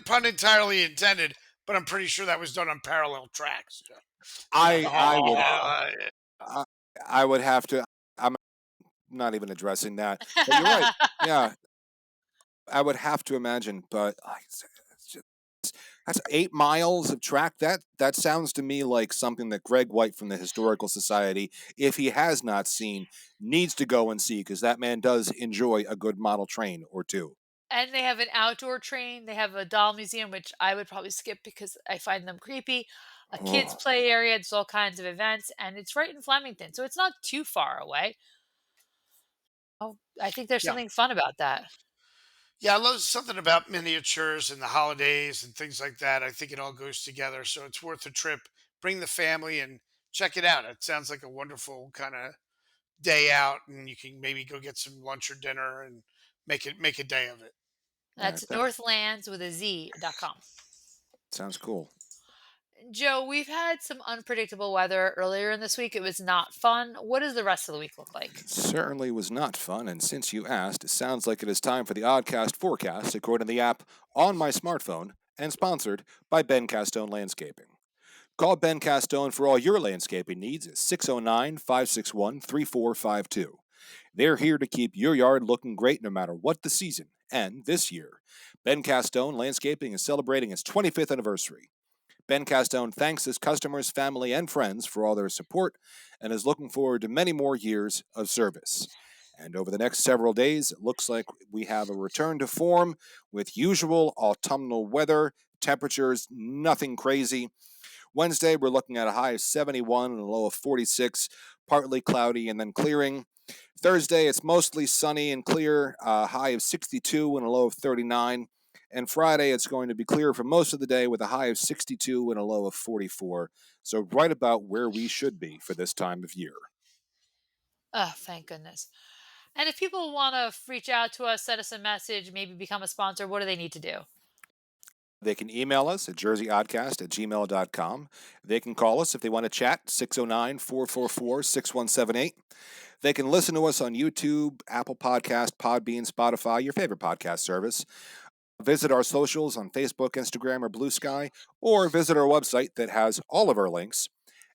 Speaker 3: pun entirely intended. But I'm pretty sure that was done on parallel tracks.
Speaker 2: I would have to. I'm not even addressing that. But you're right. Yeah, I would have to imagine. But that's 8 miles of track. That sounds to me like something that Greg White from the Historical Society, if he has not seen, needs to go and see, because that man does enjoy a good model train or two.
Speaker 1: And they have an outdoor train. They have a doll museum, which I would probably skip because I find them creepy. A kids'
Speaker 2: Oh,
Speaker 1: play area. There's all kinds of events, and it's right in Flemington, so it's not too far away. Oh, I think there's
Speaker 3: Yeah,
Speaker 1: something fun about that.
Speaker 3: yeah. I love something about miniatures and the holidays and things like that. I think it all goes together, so it's worth a trip. Bring the family and check it out. It sounds like a wonderful kind of day out, and you can maybe go get some lunch or dinner and make a day of it.
Speaker 1: That's
Speaker 2: that
Speaker 1: Northlands with a Z.com.
Speaker 2: sounds cool.
Speaker 1: Joe, we've had some unpredictable weather earlier in this week. It was not fun. What does the rest of the week look like?
Speaker 2: Certainly was not fun, and since you asked, it sounds like it is time for the Oddcast forecast, according to the app on my smartphone, and sponsored by Ben Castone Landscaping. Call Ben Castone for all your landscaping needs at 609-561-3452. They're here to keep your yard looking great no matter what the season, and this year, Ben Castone Landscaping is celebrating its 25th anniversary. Ben Castone thanks his customers, family, and friends for all their support and is looking forward to many more years of service. And over the next several days, it looks like we have a return to form with usual autumnal weather, temperatures, nothing crazy. Wednesday, we're looking at a high of 71 and a low of 46, partly cloudy and then clearing. Thursday, it's mostly sunny and clear, a high of 62 and a low of 39. And Friday, it's going to be clear for most of the day with a high of 62 and a low of 44. So right about where we should be for this time of year.
Speaker 1: Oh, thank goodness. And if people want to reach out to us, send us a message, maybe become a sponsor, what do they need to do?
Speaker 2: They can email us at jerseyoddcast@gmail.com. They can call us if they want to chat, 609-444-6178. They can listen to us on YouTube, Apple Podcast, Podbean, Spotify, your favorite podcast service. Visit our socials on Facebook, Instagram, or Blue Sky, or visit our website that has all of our links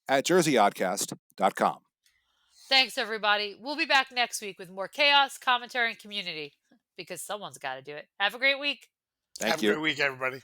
Speaker 2: at jerseyoddcast.com.
Speaker 1: Thanks, everybody. We'll be back next week with more chaos, commentary, and community because someone's got to do it. Have a great week.
Speaker 2: Thank
Speaker 3: Have
Speaker 2: you.
Speaker 3: a great week, everybody.